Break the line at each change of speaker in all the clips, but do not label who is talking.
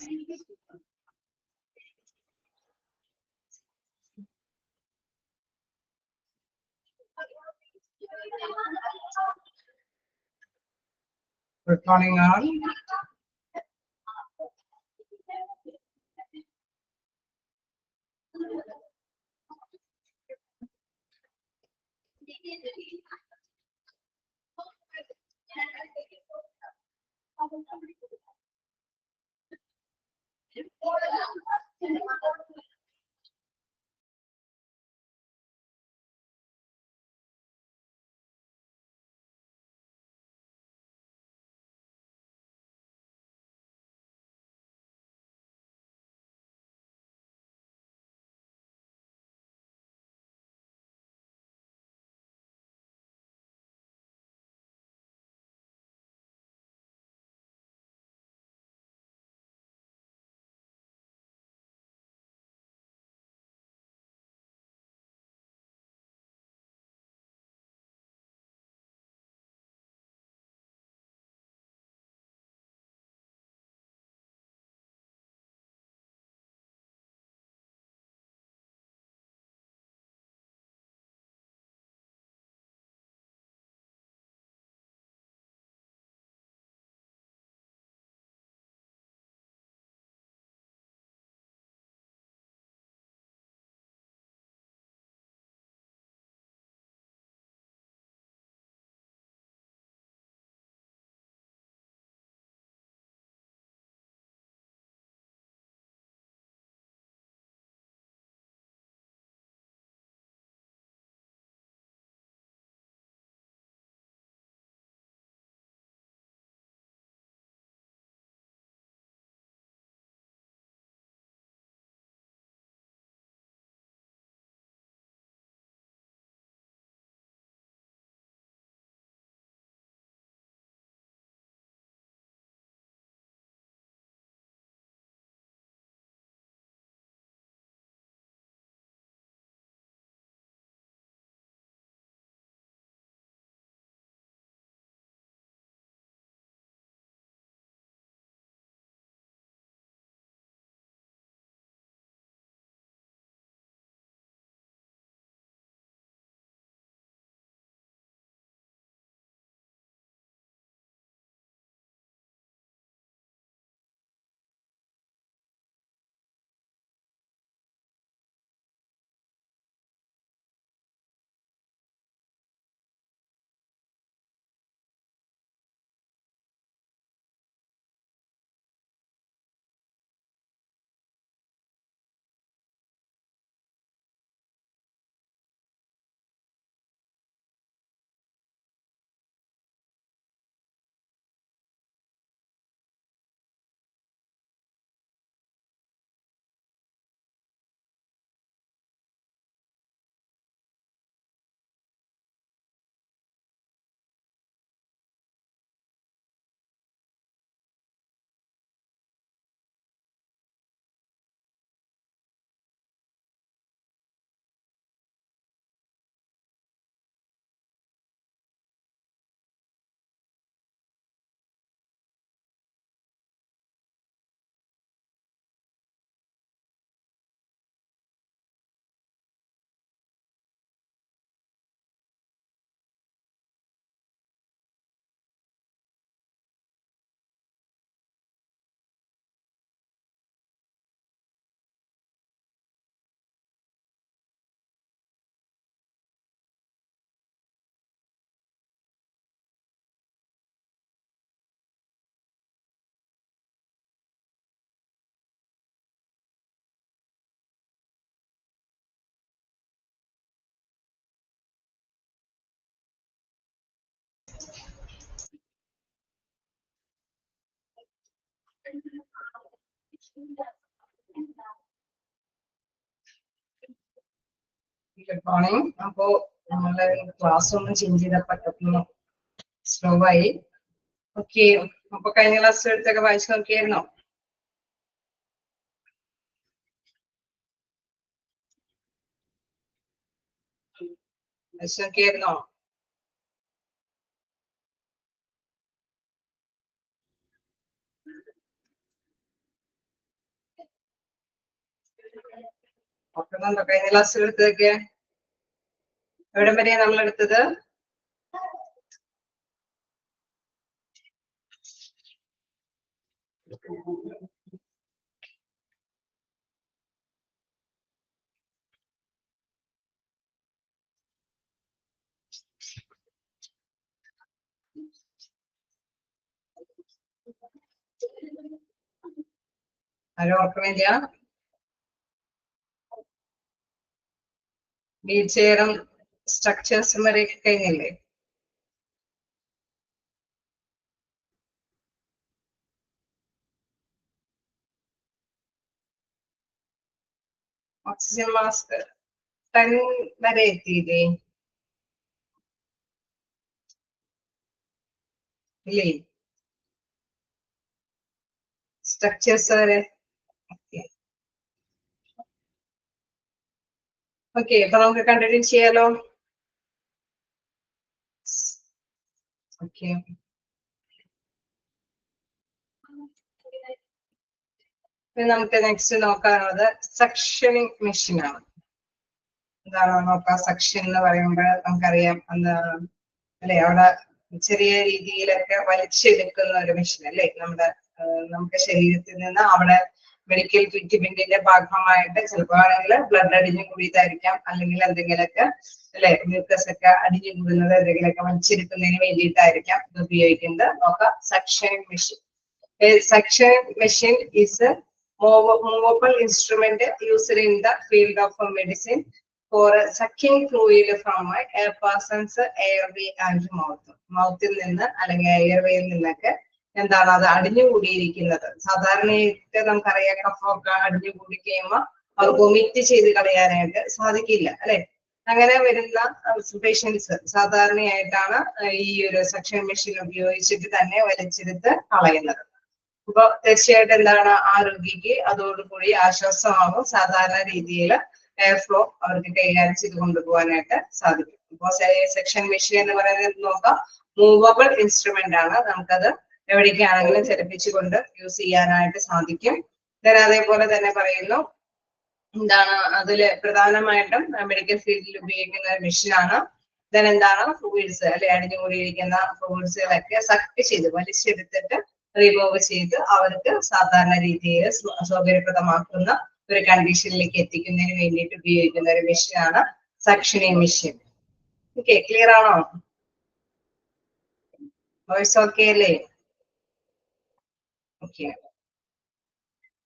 Good morning, all. Good morning. അപ്പോൾ നമ്മള് class ഒന്ന് ചേഞ്ച് ചെയ്തപ്പോ സ്ലോ ആയി. ഓക്കെ, അപ്പൊ കഴിഞ്ഞ ക്ലാസ് എടുത്തൊക്കെ വായിച്ചു നോക്കിയായിരുന്നോ? വായിച്ചു നോക്കിയായിരുന്നോ? ഓർക്കുന്നുണ്ടോ കഴിഞ്ഞ ക്ലാസ്സിൽ എടുത്തതൊക്കെ? എവിടം വരെയാ നമ്മൾ എടുത്തത്? ആരും ഓർക്കണില്ല? വീൽ ചെയറും സ്ട്രക്ചേഴ്സും വരെയൊക്കെ കഴിഞ്ഞില്ലേ? ഓക്സിജൻ മാസ്ക് 10 വരെ എത്തിയില്ലേ? ഇല്ലേ? സ്ട്രക്ചേഴ്സ് വരെ. ഓക്കെ, അപ്പൊ നമുക്ക് കണ്ടിന്യൂ ചെയ്യാലോ. ഓക്കെ, നമുക്ക് നെക്സ്റ്റ് നോക്കാനുള്ളത് സക്ഷനിങ് മെഷീൻ ആണ്. എന്താണ് നോക്കാം? സക്ഷൻ എന്ന് പറയുമ്പോൾ നമുക്കറിയാം എന്താ അല്ലെ, അവിടെ ചെറിയ രീതിയിലൊക്കെ വലിച്ചെടുക്കുന്ന ഒരു മെഷീൻ അല്ലേ, നമുക്ക് ശരീരത്തിൽ നിന്ന് അവിടെ മെഡിക്കൽ ട്രീറ്റ്മെന്റിന്റെ ഭാഗമായിട്ട് ചിലപ്പോൾ ആണെങ്കിൽ ബ്ലഡ് അടിഞ്ഞു കൂടിയതായിരിക്കാം, അല്ലെങ്കിൽ എന്തെങ്കിലുമൊക്കെ അല്ലെ മ്യൂക്കസ് ഒക്കെ അടിഞ്ഞു കൂടുന്നത് എന്തെങ്കിലുമൊക്കെ വലിച്ചെടുക്കുന്നതിന് വേണ്ടിയിട്ടായിരിക്കാം ഇത് ഉപയോഗിക്കുന്നത്. നോക്കാം suctioning machine. Suction machine is a movable instrument used in the field of medicine for sucking fluid from a person's airway and mouth. മൗത്തിൽ നിന്ന് അല്ലെങ്കിൽ എയർവേയിൽ നിന്നൊക്കെ എന്താണ് അത് അടിഞ്ഞുകൂടിയിരിക്കുന്നത്. സാധാരണയായിട്ട് നമുക്കറിയാം കഫമൊക്കെ അടിഞ്ഞുകൂടി കഴിയുമ്പോൾ അത് വൊമിറ്റ് ചെയ്ത് കളയാനായിട്ട് സാധിക്കില്ല അല്ലെ. അങ്ങനെ വരുന്ന പേഷ്യൻസ് സാധാരണയായിട്ടാണ് ഈ ഒരു സക്ഷൻ മെഷീൻ ഉപയോഗിച്ചിട്ട് തന്നെ വലിച്ചെടുത്ത് കളയുന്നത്. അപ്പൊ തീർച്ചയായിട്ടും എന്താണ് ആ രോഗിക്ക് അതോടുകൂടി ആശ്വാസമാകും. സാധാരണ രീതിയിൽ എയർ ഫ്ലോ അവർക്ക് കൈകാര്യം ചെയ്ത് കൊണ്ടുപോകാനായിട്ട് സാധിക്കും. ഇപ്പൊ സെക്ഷൻ മെഷീൻ എന്ന് പറയുന്നത് നോക്കാം, മൂവബിൾ ഇൻസ്ട്രുമെന്റ് ആണ്. നമുക്കത് എവിടേക്കാണെങ്കിലും ചലിപ്പിച്ചുകൊണ്ട് യൂസ് ചെയ്യാനായിട്ട് സാധിക്കും. അതേപോലെ തന്നെ പറയുന്നു എന്താണ് അതില് പ്രധാനമായിട്ടും മെഡിക്കൽ ഫീൽഡിൽ ഉപയോഗിക്കുന്ന ഒരു മെഷീനാണ്. എന്താണ് ഫ്ലൂയിഡ്സ് അല്ലെ അടിഞ്ഞുകൂടിയിരിക്കുന്ന ഫ്ലൂയിഡ്സുകളൊക്കെ സക്ക് ചെയ്ത് വലിച്ചെടുത്തിട്ട് റിമൂവ് ചെയ്ത് അവർക്ക് സാധാരണ രീതിയിൽ സൗകര്യപ്രദമാക്കുന്ന ഒരു കണ്ടീഷനിലേക്ക് എത്തിക്കുന്നതിന് വേണ്ടിയിട്ട് ഉപയോഗിക്കുന്ന ഒരു മെഷീനാണ് സക്ഷനിങ് മെഷീൻ. ഓക്കെ, ക്ലിയർ ആണോ? വോയിസ് ഓക്കെ അല്ലേ? ഓക്കെ,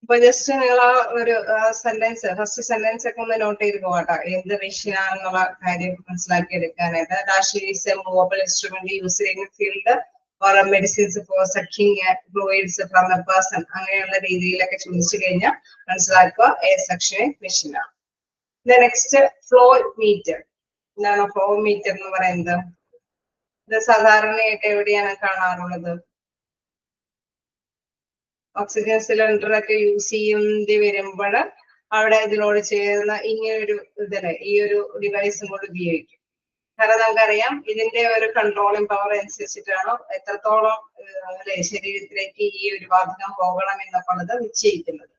അപ്പൊ ജസ്റ്റ് നിങ്ങൾ ആ ഒരു സെന്റൻസ് ഫസ്റ്റ് സെന്റൻസ് ഒക്കെ ഒന്ന് നോട്ട് ചെയ്ത് പോകട്ടോ, എന്ത് മെഷീനാണെന്നുള്ള കാര്യം മനസ്സിലാക്കി എടുക്കാനായിട്ട്. Dash is A movable instrument use in field or medicines for sucking fluids from a person. അങ്ങനെയുള്ള രീതിയിലൊക്കെ ചോദിച്ചു കഴിഞ്ഞാൽ മനസ്സിലാക്കുക എ സക്ഷനിങ് മെഷീൻ ആണ്. Next flow meter. എന്താണ് ഫ്ലോ മീറ്റർ എന്ന് പറയുന്നത്? ഇത് സാധാരണയായിട്ട് എവിടെയാണ് കാണാറുള്ളത്? ഓക്സിജൻ സിലിണ്ടർ ഒക്കെ യൂസ് ചെയ്യേണ്ടി വരുമ്പോൾ അവിടെ ഇതിനോട് ചേർന്ന ഇങ്ങനൊരു ഇതില് ഈ ഒരു ഡിവൈസും കൂടി ഉപയോഗിക്കും. കാരണം നമുക്കറിയാം ഇതിന്റെ ഒരു കൺട്രോളിംഗ് പവർ അനുസരിച്ചിട്ടാണോ എത്രത്തോളം അല്ലെ ശരീരത്തിലേക്ക് ഈ ഒരു വാതകം പോകണം എന്നൊക്കെയുള്ളത് നിശ്ചയിക്കുന്നത്.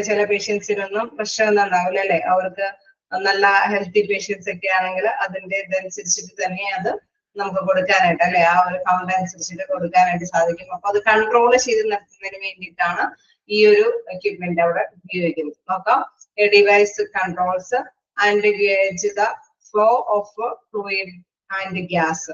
ചില പേഷ്യൻസിനൊന്നും പ്രശ്നമൊന്നും ഉണ്ടാവില്ല അല്ലെ, അവർക്ക് നല്ല ഹെൽത്തി പേഷ്യൻസ് ഒക്കെ ആണെങ്കിൽ അതിന്റെ ഇതനുസരിച്ചിട്ട് തന്നെ അത് നമുക്ക് കൊടുക്കാനായിട്ട് അല്ലെ ആ ഒരു കൗണ്ട് അനുസരിച്ചിട്ട് കൊടുക്കാനായിട്ട് സാധിക്കും. അപ്പൊ അത് കൺട്രോൾ ചെയ്ത് നിർത്തുന്നതിന് വേണ്ടിയിട്ടാണ് ഈ ഒരു എക്യുപ്മെന്റ് അവിടെ ഉപയോഗിക്കുന്നത്. നോക്കാം, A device controls and gauge the flow of fluid and gas.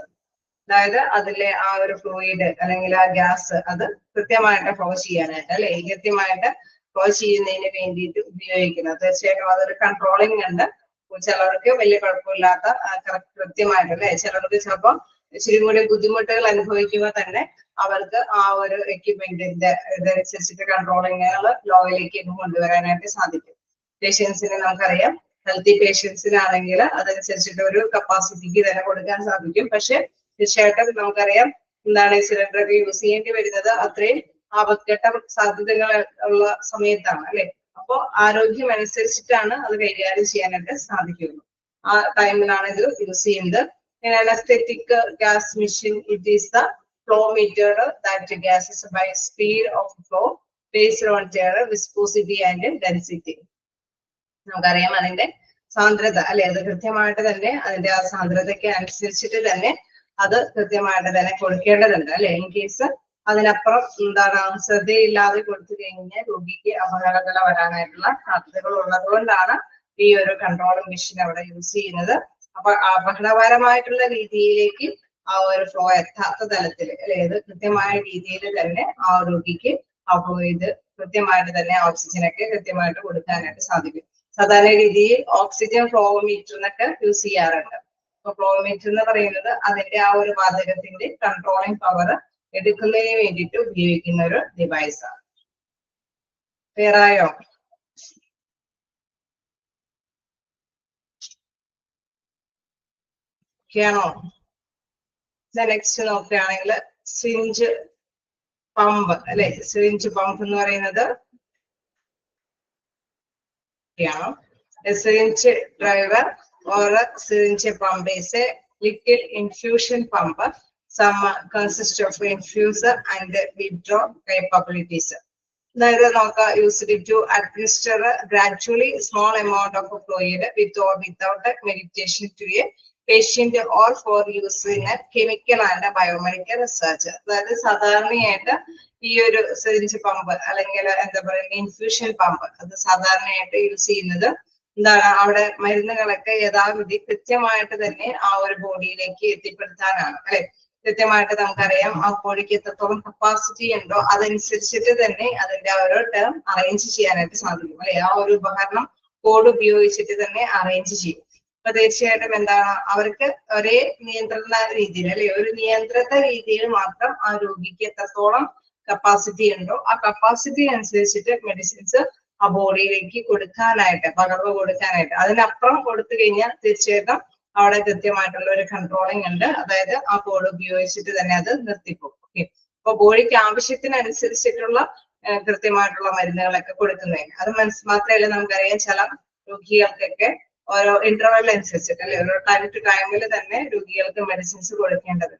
അതായത് അതിലെ ആ ഒരു ഫ്ലൂയിഡ് അല്ലെങ്കിൽ ആ ഗ്യാസ് അത് കൃത്യമായിട്ട് ഫ്ലോ ചെയ്യാനായിട്ട് അല്ലെ കൃത്യമായിട്ട് ഫ്ലോ ചെയ്യുന്നതിന് വേണ്ടിയിട്ട് ഉപയോഗിക്കുന്നത്. തീർച്ചയായിട്ടും അതൊരു കൺട്രോളിംഗ് ഉണ്ട്. ചിലർക്ക് വലിയ കുഴപ്പമില്ലാത്ത കൃത്യമായിട്ട് അല്ലെ, ചിലർക്ക് ചിലപ്പോൾ ഇച്ചിരി കൂടി ബുദ്ധിമുട്ടുകൾ അനുഭവിക്കുമ്പോൾ തന്നെ അവർക്ക് ആ ഒരു എക്യുപ്മെന്റിന്റെ ഇതനുസരിച്ചിട്ട് കൺട്രോളിങ്ങുകൾ ലോയിലേക്ക് കൊണ്ടുവരാനായിട്ട് സാധിക്കും. പേഷ്യൻസിന് നമുക്കറിയാം ഹെൽത്തി പേഷ്യൻസിനാണെങ്കിൽ അതനുസരിച്ചിട്ട് ഒരു കപ്പാസിറ്റിക്ക് തന്നെ കൊടുക്കാൻ സാധിക്കും. പക്ഷെ തീർച്ചയായിട്ടും നമുക്കറിയാം എന്താണ് സിലിണ്ടർ ഒക്കെ യൂസ് ചെയ്യേണ്ടി വരുന്നത് അത്രയും ആപത്ഘട്ട സാധ്യതകൾ ഉള്ള സമയത്താണ് അല്ലെ. അപ്പോ ആരോഗ്യം അനുസരിച്ചിട്ടാണ് അത് കൈകാര്യം ചെയ്യാനായിട്ട് സാധിക്കുന്നത്. ആ ടൈമിലാണ് ഇത് യൂസ് ചെയ്യുന്നത്. Anaesthetic gas machine it is the flow meter that gases by speed of flow based on their viscosity and density. നമുക്കറിയാം അതിന്റെ സാന്ദ്രത അല്ലെ, അത് കൃത്യമായിട്ട് തന്നെ അതിന്റെ ആ സാന്ദ്രതയ്ക്ക് അനുസരിച്ചിട്ട് തന്നെ അത് കൃത്യമായിട്ട് തന്നെ കൊടുക്കേണ്ടതുണ്ട് അല്ലെ. ഇൻ കേസ് അതിനപ്പുറം എന്താണ് ശ്രദ്ധയില്ലാതെ കൊടുത്തു കഴിഞ്ഞാൽ രോഗിക്ക് അപകടങ്ങൾ വരാനായിട്ടുള്ള സാധ്യതകൾ ഉള്ളത് കൊണ്ടാണ് ഈ ഒരു കൺട്രോളിംഗ് മെഷീൻ അവിടെ യൂസ് ചെയ്യുന്നത്. അപ്പൊ അപകടകരമായിട്ടുള്ള രീതിയിലേക്ക് ആ ഒരു ഫ്ലോ എത്താത്ത തലത്തിൽ അല്ലെ, ഇത് കൃത്യമായ രീതിയിൽ തന്നെ ആ രോഗിക്ക് അപ്പോൾ ഇത് കൃത്യമായിട്ട് തന്നെ ഓക്സിജനൊക്കെ കൃത്യമായിട്ട് കൊടുക്കാനായിട്ട് സാധിക്കും. സാധാരണ രീതിയിൽ ഓക്സിജൻ ഫ്ലോമീറ്റർ എന്നൊക്കെ യൂസ് ചെയ്യാറുണ്ട്. അപ്പൊ ഫ്ലോമീറ്റർ എന്ന് പറയുന്നത് അതിന്റെ ആ ഒരു വാതകത്തിന്റെ കൺട്രോളിംഗ് പവർ എടുക്കുന്നതിന് വേണ്ടിയിട്ട് ഉപയോഗിക്കുന്ന ഒരു ഡിവൈസ് ആണ്. ക്ലിയർ ആയോ? ാണോ? നെക്സ്റ്റ് നോക്കുകയാണെങ്കിൽ സിറിഞ്ച് പമ്പ് അല്ലെ. സിറിഞ്ച് പമ്പ് എന്ന് പറയുന്നത് a syringe driver or a syringe pump is a liquid infusion pump. Some consist of infuser and withdraw capabilities. അതായത് നമുക്ക് used to administer gradually small amount of fluid with or without meditation to a patient or for use in chemical and biomedical research. അതായത് സാധാരണയായിട്ട് ഈ ഒരു syringe pump അല്ലെങ്കിൽ എന്താ പറയുക infusion pump അത് സാധാരണയായിട്ട് യൂസ് ചെയ്യുന്നത് എന്താണ്, അവിടെ മരുന്നുകളൊക്കെ യഥാവിധി കൃത്യമായിട്ട് തന്നെ ആ ഒരു ബോഡിയിലേക്ക് എത്തിപ്പെടുത്താനാണ് അല്ലെ. കൃത്യമായിട്ട് നമുക്കറിയാം ആ ബോഡിക്ക് എത്രത്തോളം കപ്പാസിറ്റി ഉണ്ടോ അതനുസരിച്ചിട്ട് തന്നെ അതിന്റെ ആ ഒരു ടേം അറേഞ്ച് ചെയ്യാനായിട്ട് സാധിക്കും അല്ലെ. ആ ഒരു ഉപകരണം കോഡ് ഉപയോഗിച്ചിട്ട് തന്നെ അറേഞ്ച് ചെയ്യും. അപ്പൊ തീർച്ചയായിട്ടും എന്താണ് അവർക്ക് ഒരേ നിയന്ത്രണ രീതിയിൽ അല്ലെ, ഒരു നിയന്ത്രിത രീതിയിൽ മാത്രം ആ രോഗിക്ക് എത്രത്തോളം കപ്പാസിറ്റി ഉണ്ടോ ആ കപ്പാസിറ്റി അനുസരിച്ചിട്ട് മെഡിസിൻസ് ആ ബോഡിയിലേക്ക് കൊടുക്കാനായിട്ട് പകർവ് കൊടുക്കാനായിട്ട്. അതിനപ്പുറം കൊടുത്തു കഴിഞ്ഞാൽ തീർച്ചയായിട്ടും അവിടെ കൃത്യമായിട്ടുള്ള ഒരു കൺട്രോളിംഗ് ഉണ്ട്. അതായത് ആ കോഡ് ഉപയോഗിച്ചിട്ട് തന്നെ അത് നിർത്തിപ്പോകും. ഓക്കെ, അപ്പൊ ബോഡിക്ക് ആവശ്യത്തിനനുസരിച്ചിട്ടുള്ള കൃത്യമായിട്ടുള്ള മരുന്നുകളൊക്കെ കൊടുക്കുന്നതിന് അത് മാത്രമല്ല നമുക്കറിയാം ചില രോഗികൾക്കൊക്കെ ഓരോ ഇന്റർവെൽ അനുസരിച്ചിട്ട് അല്ലെ ഓരോ ടൈം ടു ടൈമിൽ തന്നെ രോഗികൾക്ക് മെഡിസിൻസ് കൊടുക്കേണ്ടത്.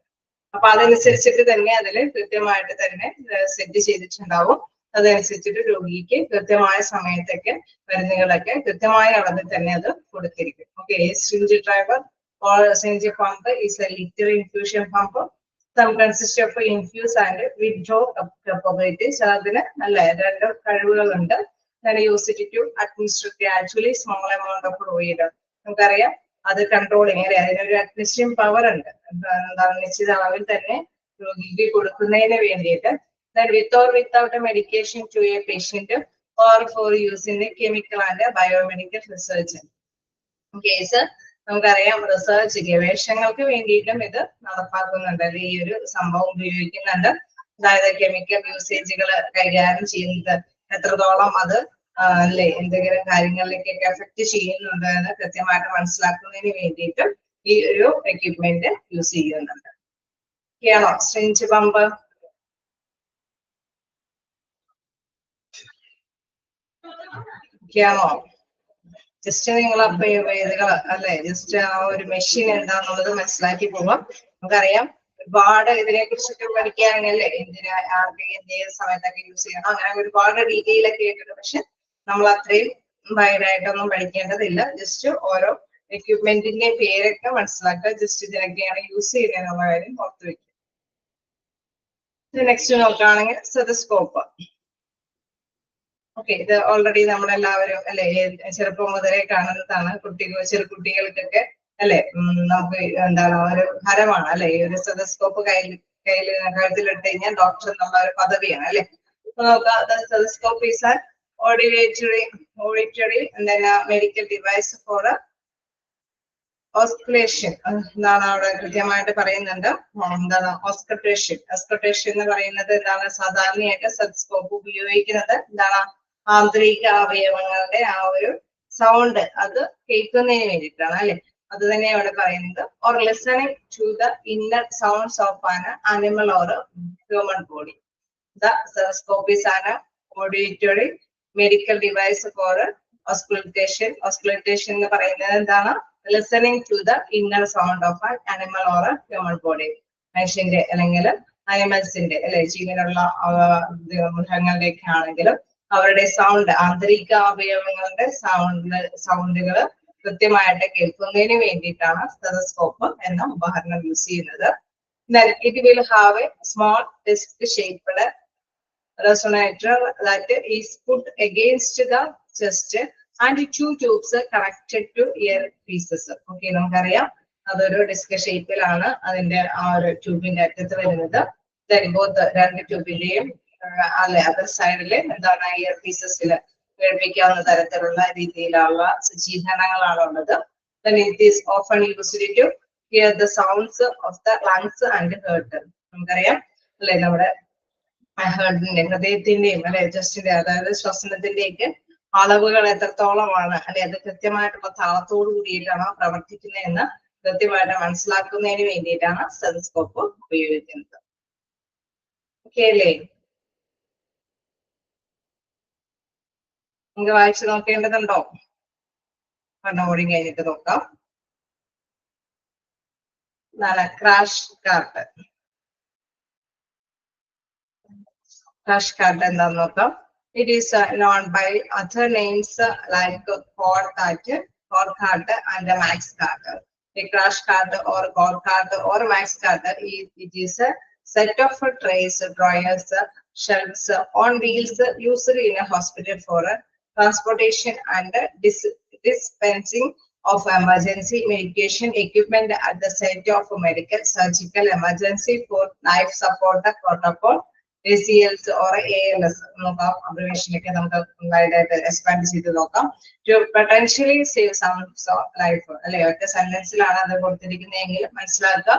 അപ്പൊ അതനുസരിച്ചിട്ട് തന്നെ അതിൽ കൃത്യമായിട്ട് തന്നെ സെറ്റ് ചെയ്തിട്ടുണ്ടാവും. അതനുസരിച്ചിട്ട് രോഗിക്ക് കൃത്യമായ സമയത്തൊക്കെ മരുന്നുകളൊക്കെ കൃത്യമായ അളവിൽ തന്നെ അത് കൊടുത്തിരിക്കും. Okay, syringe driver or syringe pump is a liquid infusion pump. Some consist of infuse and withdraw capabilities. അതിന് അല്ല രണ്ട് കഴിവുകളുണ്ട്. Use it to administer gradually small amount of fluid. നമുക്കറിയാം അത് കൺട്രോളിങ് അല്ലെ, അതിനൊരു അഡ്മിനിസ്ട്രേഷൻ പവർ ഉണ്ട്. എന്താണ് നിശ്ചിത അളവിൽ തന്നെ രോഗിക്ക് കൊടുക്കുന്നതിന് വേണ്ടിയിട്ട് with or without a medication to a patient or for use in a chemical and biomedical research. Case നമുക്കറിയാം റിസർച്ച് ഗവേഷണങ്ങൾക്ക് വേണ്ടിയിട്ടും ഇത് നടപ്പാക്കുന്നുണ്ട് അല്ലെ, ഈ ഒരു സംഭവം ഉപയോഗിക്കുന്നുണ്ട്. അതായത് കെമിക്കൽ യൂസേജുകൾ കൈകാര്യം ചെയ്യുന്നത് എത്രത്തോളം അത് അല്ലെ എന്തെങ്കിലും കാര്യങ്ങളിലേക്കൊക്കെ എഫക്ട് ചെയ്യുന്നുണ്ട് എന്ന് കൃത്യമായിട്ട് മനസ്സിലാക്കുന്നതിന് വേണ്ടിയിട്ടും ഈ ഒരു എക്യുപ്മെന്റ് യൂസ് ചെയ്യുന്നുണ്ട്. ഓക്കെയാണോ? സിറിഞ്ച് പമ്പ് ാണോ? ജസ്റ്റ് നിങ്ങൾ അപ്പൊ വേദകള് അല്ലെ ജസ്റ്റ് ആ ഒരു മെഷീൻ എന്താന്നുള്ളത് മനസ്സിലാക്കി പോവാം. നമുക്കറിയാം ഒരുപാട് ഇതിനെ കുറിച്ചൊക്കെ പഠിക്കുകയാണെങ്കിലല്ലേ എന്തിനാ ആർക്ക് ഏത് സമയത്തൊക്കെ യൂസ് ചെയ്യണം അങ്ങനെ ഒരുപാട് ഡീറ്റെയിൽ ഒക്കെ ആയിട്ടുണ്ട്. പക്ഷെ നമ്മൾ അത്രയും വൈഡായിട്ടൊന്നും പഠിക്കേണ്ടതില്ല. ജസ്റ്റ് ഓരോ എക്യുപ്മെന്റിന്റെ പേരൊക്കെ മനസ്സിലാക്കുക. ജസ്റ്റ് ഇതിനൊക്കെയാണ് യൂസ് ചെയ്യുന്നതെന്നുള്ള കാര്യം ഓർത്ത് വെക്കുക. നെക്സ്റ്റ് നോക്കുകയാണെങ്കിൽ സ്റ്റെതസ്കോപ്പ്. ഓക്കെ, ഇത് ഓൾറെഡി നമ്മളെല്ലാവരും അല്ലെ ചെറുപ്പം മുതലേ കാണുന്നതാണ്. ചെറുകുട്ടികൾക്കൊക്കെ അല്ലെ നമുക്ക് എന്താണ് ഒരു ഹരമാണ് അല്ലെ ഈ ഒരു സ്റ്റെതസ്കോപ്പ് കഴുത്തിലിട്ട് കഴിഞ്ഞാൽ ഡോക്ടർ എന്നുള്ള ഒരു പദവിയാണ് അല്ലെ. Stethoscope is an auditory medical device for auscultation. എന്താണ് അവിടെ കൃത്യമായിട്ട് പറയുന്നുണ്ട്. എന്താണ് ഓസ്കൾട്ടേഷൻ? ഓസ്കൾട്ടേഷൻ എന്ന് പറയുന്നത് എന്താണ് സാധാരണയായിട്ട് സ്റ്റെതസ്കോപ്പ് ഉപയോഗിക്കുന്നത് എന്താണ് ആന്തരിക അവയവങ്ങളുടെ ആ ഒരു സൗണ്ട് അത് കേൾക്കുന്നതിന് വേണ്ടിയിട്ടാണ് അല്ലെ. അത് തന്നെ അവിടെ പറയുന്നത് or listening to the inner sounds of an animal or human body. The stethoscope is an auditory medical device for auscultation. Auscultation എന്ന് പറയുന്നത് എന്താണ് listening to the inner sound of an animal or human body. മനുഷ്യന്റെ അല്ലെങ്കിൽ അനിമൽസിന്റെ അല്ലെ ജീവനുള്ള മൃഗങ്ങളുടെയൊക്കെ ആണെങ്കിലും അവരുടെ sound, ആന്തരിക അവയവങ്ങളുടെ സൗണ്ടുകൾ കൃത്യമായിട്ട് കേൾക്കുന്നതിന് വേണ്ടിയിട്ടാണ് സ്റ്റെതസ്കോപ്പ് എന്ന ഉപകരണം യൂസ് ചെയ്യുന്നത്. Then it will have a small disc-shaped resonator that is put against the chest and two tubes connected to earpieces. Okay, നമുക്കറിയാം അതൊരു ഡിസ്ക് ഷേപ്പിലാണ് അതിന്റെ ആ ഒരു ട്യൂബിന്റെ അറ്റത്ത് വരുന്നത്. Then both രണ്ട് ട്യൂബിന്റെയും അല്ലെ അതർ സൈഡില് എന്താണ് ഇയർ പീസസിൽ കേൾപ്പിക്കാവുന്ന തരത്തിലുള്ള രീതിയിലുള്ള സജ്ജീകരണങ്ങളാണ് ഉള്ളത്. Then it is often used to hear the sounds of the lungs and heart. നമുക്കറിയാം അല്ലെ നമ്മുടെ ഹേർട്ടിന്റെ ഹൃദയത്തിന്റെയും അല്ലെ ചെസ്റ്റിന്റെ അതായത് ശ്വസനത്തിന്റെയൊക്കെ അളവുകൾ എത്രത്തോളമാണ് അല്ലെ അത് കൃത്യമായിട്ടുള്ള താളത്തോടു കൂടിയിട്ടാണ് പ്രവർത്തിക്കുന്നതെന്ന് കൃത്യമായിട്ട് മനസ്സിലാക്കുന്നതിന് വേണ്ടിയിട്ടാണ് സ്റ്റെതസ്കോപ്പ് ഉപയോഗിക്കുന്നത്. ഓക്കെ അല്ലേ? നിങ്ങൾക്ക് വായിച്ചു നോക്കേണ്ടതുണ്ടോ? ഓടി കഴിഞ്ഞിട്ട് നോക്കാം. Crash cart. ക്രാഷ് കാർട്ട് എന്താന്ന് നോക്കാം. It is known by other names like cord cart and max cart. The crash cart or cord cart or max cart it is a set of trays, drawers, shelves on wheels used in a hospital for transportation and dispensing of emergency medication equipment at the site of medical surgical emergency for life support protocol. ACLs or ALS നോക്കാം, അബ്രിവേഷനൊക്കെ നമുക്ക് നന്നായിട്ട് expand ചെയ്ത് നോക്കാം. To potentially save some life അല്ലെ ഒറ്റ സെന്റൻസിലാണ് അത് കൊടുത്തിരിക്കുന്നതെങ്കിൽ മനസ്സിലാക്കുക.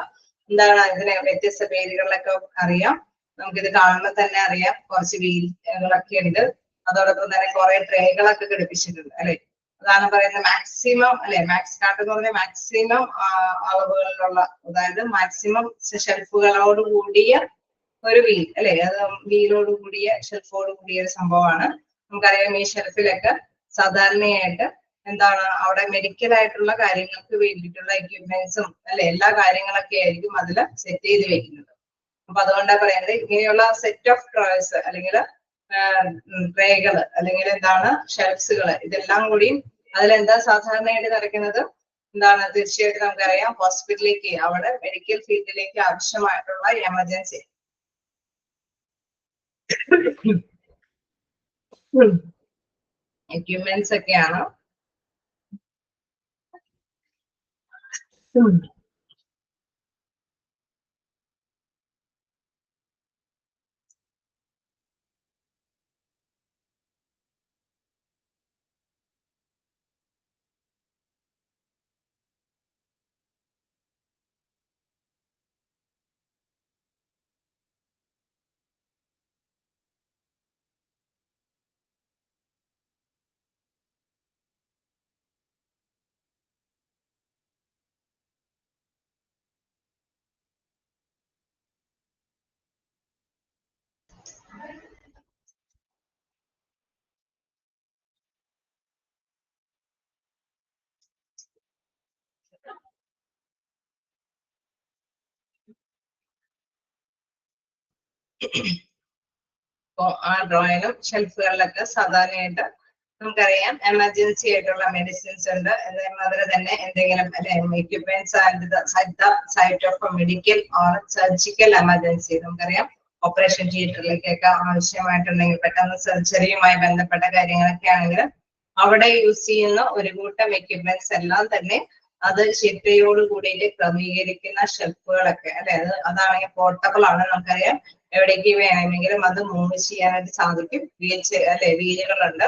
എന്താണ് ഇതിന് വ്യത്യസ്ത പേരുകളിലൊക്കെ അറിയാം. നമുക്കിത് കാണുമ്പോൾ തന്നെ അറിയാം കുറച്ച് വീലുകളൊക്കെ ഉണ്ട്. അതോടൊപ്പം തന്നെ കുറെ ട്രേകളൊക്കെ ഘടിപ്പിച്ചിട്ടുണ്ട് അല്ലെ. അതാണ് പറയുന്നത് മാക്സിമം അല്ലെ. മാക്സ് കാർട്ട് എന്ന് പറഞ്ഞാൽ മാക്സിമം അളവുകളിലുള്ള അതായത് മാക്സിമം ഷെൽഫുകളോട് കൂടിയ ഒരു വീൽ അല്ലെ. അത് വീലോട് കൂടിയ ഷെൽഫോട് കൂടിയ ഒരു സംഭവമാണ്. നമുക്കറിയാം ഈ ഷെൽഫിലൊക്കെ സാധാരണയായിട്ട് എന്താണ് അവിടെ മെഡിക്കൽ ആയിട്ടുള്ള കാര്യങ്ങൾക്ക് വേണ്ടിയിട്ടുള്ള എക്യുപ്മെന്റ്സും അല്ലെ എല്ലാ കാര്യങ്ങളൊക്കെ ആയിരിക്കും അതിൽ സെറ്റ് ചെയ്ത് വെക്കുന്നത്. അപ്പൊ അതുകൊണ്ടാണ് പറയുന്നത് ഇങ്ങനെയുള്ള സെറ്റ് ഓഫ് ഡ്രോയേഴ്സ് അല്ലെങ്കിൽ ട്രേകൾ അല്ലെങ്കിൽ എന്താണ് ഷെൽഫ്സുകൾ ഇതെല്ലാം കൂടി അതിലെന്താ സാധാരണയായിട്ട് നിറയ്ക്കുന്നത് എന്താണ് തീർച്ചയായിട്ടും നമുക്കറിയാം ഹോസ്പിറ്റലിലേക്ക് അവിടെ മെഡിക്കൽ ഫീൽഡിലേക്ക് ആവശ്യമായിട്ടുള്ള എമർജൻസി എക്യുപ്മെന്റ്സ് ഒക്കെയാണ്. ആ ഡ്രോയിലും ഷെൽഫുകളിലൊക്കെ സാധാരണയായിട്ട് നമുക്കറിയാം എമർജൻസി ആയിട്ടുള്ള മെഡിസിൻസ് ഉണ്ട്. അതുപോലെ തന്നെ എന്തെങ്കിലും equipments and site of medical or surgical emergency നമുക്കറിയാം ഓപ്പറേഷൻ തിയേറ്ററിലേക്കൊക്കെ ആവശ്യമായിട്ടുണ്ടെങ്കിൽ പെട്ടെന്ന് സർജറിയുമായി ബന്ധപ്പെട്ട കാര്യങ്ങളൊക്കെ ആണെങ്കിൽ അവിടെ യൂസ് ചെയ്യുന്ന ഒരു കൂട്ടം എക്യുപ്മെന്റ്സ് എല്ലാം തന്നെ അത് ചിട്ടയോട് കൂടിയിട്ട് ക്രമീകരിക്കുന്ന ഷെൽഫുകളൊക്കെ അല്ലെ. അതാണെങ്കിൽ പോർട്ടബിൾ ആണ്. നമുക്കറിയാം എവിടേക്ക് വേണമെങ്കിലും അത് മൂവ് ചെയ്യാനായിട്ട് സാധിക്കും. വീലുകളുണ്ട്.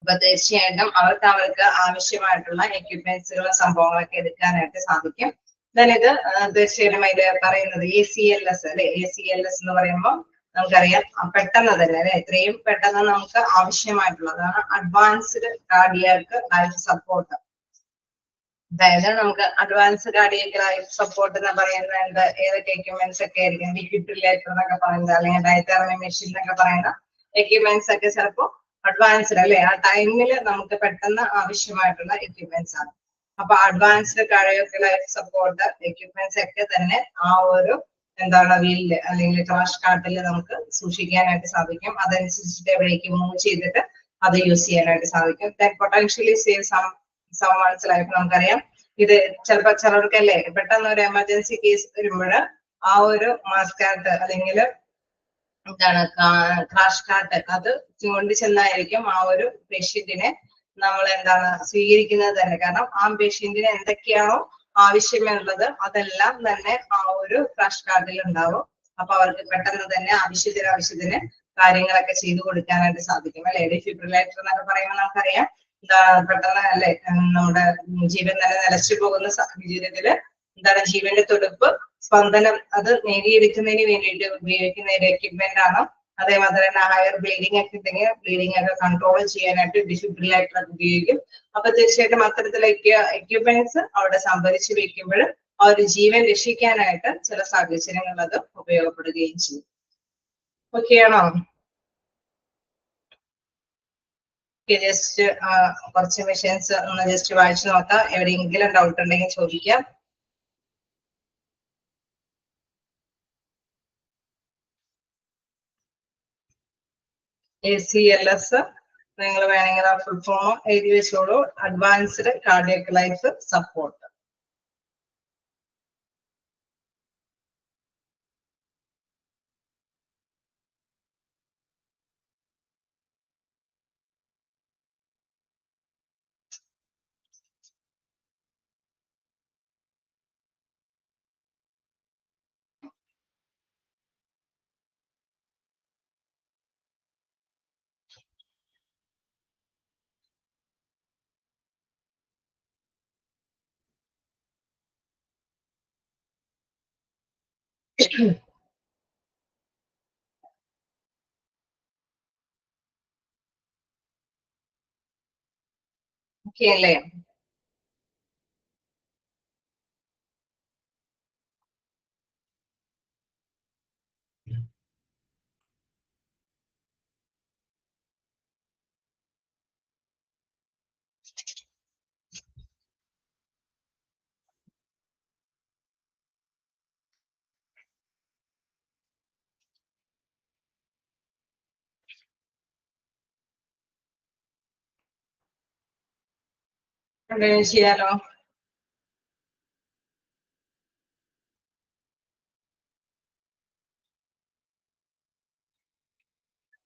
അപ്പൊ തീർച്ചയായിട്ടും അവർക്ക് ആവശ്യമായിട്ടുള്ള എക്യുപ്മെന്റ്സുകളും സംഭവങ്ങളൊക്കെ എടുക്കാനായിട്ട് സാധിക്കും. then ഇത് തീർച്ചയായിട്ടും അതിൽ പറയുന്നത് ACLS അല്ലെ. ACLS എന്ന് പറയുമ്പോൾ നമുക്കറിയാം പെട്ടെന്ന് തന്നെ അല്ലെ എത്രയും പെട്ടെന്ന് നമുക്ക് ആവശ്യമായിട്ടുള്ളതാണ് അഡ്വാൻസ്ഡ് കാർഡിയാക് ലൈഫ് സപ്പോർട്ട്. അതായത് നമുക്ക് അഡ്വാൻസ് കാർഡിയക് ലൈഫ് സപ്പോർട്ട് എന്ന് പറയുന്നത് ഏതൊക്കെ എക്യുപ്മെന്റ്സ് ഒക്കെ ആയിരിക്കും. ഡിഫിബ്രില്ലേറ്റർ എന്നൊക്കെ പറയുന്നത് അല്ലെങ്കിൽ ഡയറ്ററി മെഷീൻ എന്നൊക്കെ പറയുന്ന എക്യുപ്മെന്റ്സ് ഒക്കെ ചിലപ്പോൾ അഡ്വാൻസ്ഡ് അല്ലെ ആ ടൈമിൽ നമുക്ക് പെട്ടെന്ന് ആവശ്യമായിട്ടുള്ള എക്യുപ്മെന്റ്സ് ആണ്. അപ്പൊ advanced cardiac life support equipments ഒക്കെ തന്നെ ആ ഒരു എന്താണ് വീലില് അല്ലെങ്കിൽ ക്രാഷ് കാർട്ടിൽ നമുക്ക് സൂക്ഷിക്കാനായിട്ട് സാധിക്കും. അതനുസരിച്ചിട്ട് എവിടേക്ക് മൂവ് ചെയ്തിട്ട് അത് യൂസ് ചെയ്യാനായിട്ട് സാധിക്കും. That potentially save someone's life. നമുക്കറിയാം ഇത് ചിലപ്പോ ചിലർക്കല്ലേ പെട്ടെന്ന് ഒരു എമർജൻസി കേസ് വരുമ്പോൾ ആ ഒരു മാസ് കാർട്ട് അല്ലെങ്കിൽ എന്താണ് ക്രാഷ് കാർട്ട് അത് കൊണ്ട് ചെന്നായിരിക്കും ആ ഒരു പേഷ്യന്റിനെ നമ്മൾ എന്താണ് സ്വീകരിക്കുന്നത് തന്നെ. കാരണം ആ പേഷ്യന്റിന് എന്തൊക്കെയാണോ ആവശ്യമുള്ളത് അതെല്ലാം തന്നെ ആ ഒരു ക്രാഷ് കാർഡിൽ ഉണ്ടാവും. അപ്പൊ അവർക്ക് പെട്ടെന്ന് തന്നെ ആവശ്യത്തിന് കാര്യങ്ങളൊക്കെ ചെയ്തു കൊടുക്കാനായിട്ട് സാധിക്കും അല്ലെ. ഡിഫിബ്രിലേറ്റർ എന്നൊക്കെ പറയുമ്പോൾ നമുക്കറിയാം പെട്ടെന്ന് അല്ലെ നമ്മുടെ ജീവൻ തന്നെ നിലച്ചു പോകുന്ന സാഹചര്യത്തില് എന്താണ് ജീവന്റെ തുടിപ്പ് സ്പന്ദനം അത് നേടിയെടുക്കുന്നതിന് വേണ്ടിയിട്ട് ഉപയോഗിക്കുന്ന ഒരു എക്യുപ്മെന്റ് ആണ്. അതേമാതിരി തന്നെ ഹയർ ബ്ലീഡിംഗ് ഒക്കെ ഉണ്ടെങ്കിൽ ബ്ലീഡിംഗ് ഒക്കെ കൺട്രോൾ ചെയ്യാനായിട്ട് ഡിഫിബ്രിലേറ്റർ ഒക്കെ ഉപയോഗിക്കും. അപ്പൊ തീർച്ചയായിട്ടും അത്തരത്തിലുള്ള എക്യുപ്മെന്റ്സ് അവിടെ സംഭരിച്ചു വെക്കുമ്പോൾ ആ ഒരു ജീവൻ രക്ഷിക്കാനായിട്ട് ചില സാഹചര്യങ്ങളിൽ അത് ഉപയോഗപ്പെടുകയും ചെയ്യും. ഓക്കെ ആണോ? ജസ്റ്റ് കുറച്ച് മെഷീൻസ് ഒന്ന് ജസ്റ്റ് വായിച്ചു നോക്കാം. എവിടെയെങ്കിലും ഡൗട്ട് ഉണ്ടെങ്കിൽ ചോദിക്കാം. ACLS നിങ്ങൾ വേണമെങ്കിൽ ആ ഫുൾ ഫോം എഴുതി വെച്ചോളൂ. Advanced cardiac life support. Okay അല്ലേ? ചെയ്യാലോ.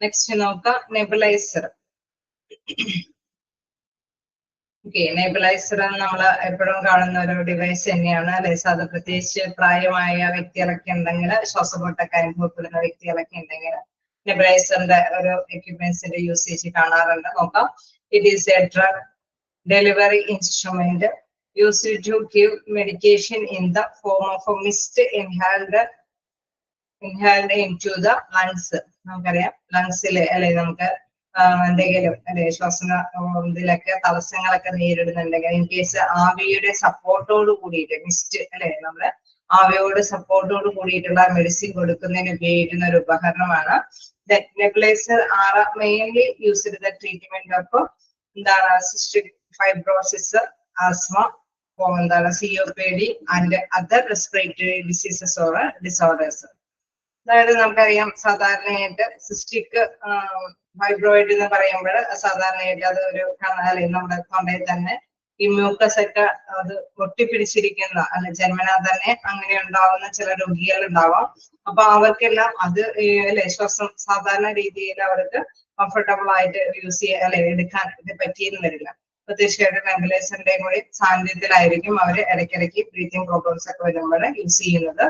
നെക്സ്റ്റ് നോക്കാം നെബുലൈസർ. ഓക്കെ, നെബുലൈസർ നമ്മൾ എപ്പോഴും കാണുന്ന ഒരു ഡിവൈസ് തന്നെയാണ് അല്ലെ. അത് പ്രത്യേകിച്ച് പ്രായമായ വ്യക്തികളൊക്കെ ഉണ്ടെങ്കിൽ, ശ്വാസമുട്ടൊക്കെ അനുഭവപ്പെടുന്ന വ്യക്തികളൊക്കെ ഉണ്ടെങ്കിൽ നെബുലൈസറിന്റെ ഒരു എക്യുപ്മെന്റ്സിന്റെ യൂസേജ് കാണാറുണ്ട്. നോക്കാം. It is A drug delivery instrument used to give medication in the form of a mist inhaled into the lungs. നമുക്കറിയാം ലങ്സില് അല്ലെ നമുക്ക് എന്തെങ്കിലും അല്ലെ ശ്വാസന ഇതിലൊക്കെ തടസ്സങ്ങളൊക്കെ നേരിടുന്നുണ്ടെങ്കിൽ ഇൻ കേസ് ആവിയുടെ സപ്പോർട്ടോട് കൂടിയിട്ട് മിസ്റ്റ് അല്ലെ നമ്മള് ആവിയോട് സപ്പോർട്ടോട് കൂടിയിട്ടുള്ള മെഡിസിൻ കൊടുക്കുന്നതിന് ഉപയോഗിക്കുന്ന ഒരു ഉപകരണമാണ്. Nebuliser R mainly used in the treatment of എന്താണ് സിസ്റ്റിക് ഫൈബ്രോസിസ്, ആസ്മ, എന്താണ് COPD and other respiratory diseases or disorders. അതായത് നമുക്കറിയാം സാധാരണയായിട്ട് സിസ്റ്റിക് ഫൈബ്രോയിഡ് എന്ന് പറയുമ്പോൾ സാധാരണയായിട്ട് അത് ഒരു അല്ലെ നമ്മുടെ തൊണ്ടയിൽ തന്നെ ഈ മ്യൂക്കസ് ഒക്കെ അത് ഒട്ടിപ്പിടിച്ചിരിക്കുന്ന അല്ലെ ജന്മനാ തന്നെ അങ്ങനെ ഉണ്ടാവുന്ന ചില രോഗികൾ ഉണ്ടാവാം. അപ്പൊ അവർക്കെല്ലാം അത് അല്ലെ ശ്വാസം സാധാരണ രീതിയിൽ അവർക്ക് കംഫർട്ടബിൾ ആയിട്ട് യൂസ് ചെയ്യാൻ അല്ലെ എടുക്കാൻ ഇത് പറ്റിയെന്ന് വരില്ല. അപ്പൊ തീർച്ചയായിട്ടും നെബുലൈസറിന്റെ കൂടി സാന്നിധ്യത്തിലായിരിക്കും അവര് ഇടയ്ക്കിടയ്ക്ക് ബ്രീത്തിങ് പ്രോബ്ലംസ് ഒക്കെ വരുമ്പോൾ യൂസ് ചെയ്യുന്നത്.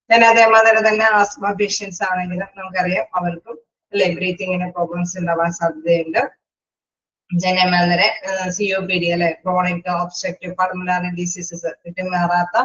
അതേമാതിരി തന്നെ ആസ്മ പേഷ്യൻസ് ആണെങ്കിലും നമുക്കറിയാം അവർക്കും അല്ലെ ബ്രീത്തിങ്ങിന് പ്രോബ്ലംസ് ഉണ്ടാവാൻ സാധ്യതയുണ്ട്. ജനമേതരെ COPD അല്ലെ ക്രോണിക് ഒബ്സ്ട്രക്റ്റീവ് പൾമണറി ഡിസീസസ് മാറാത്ത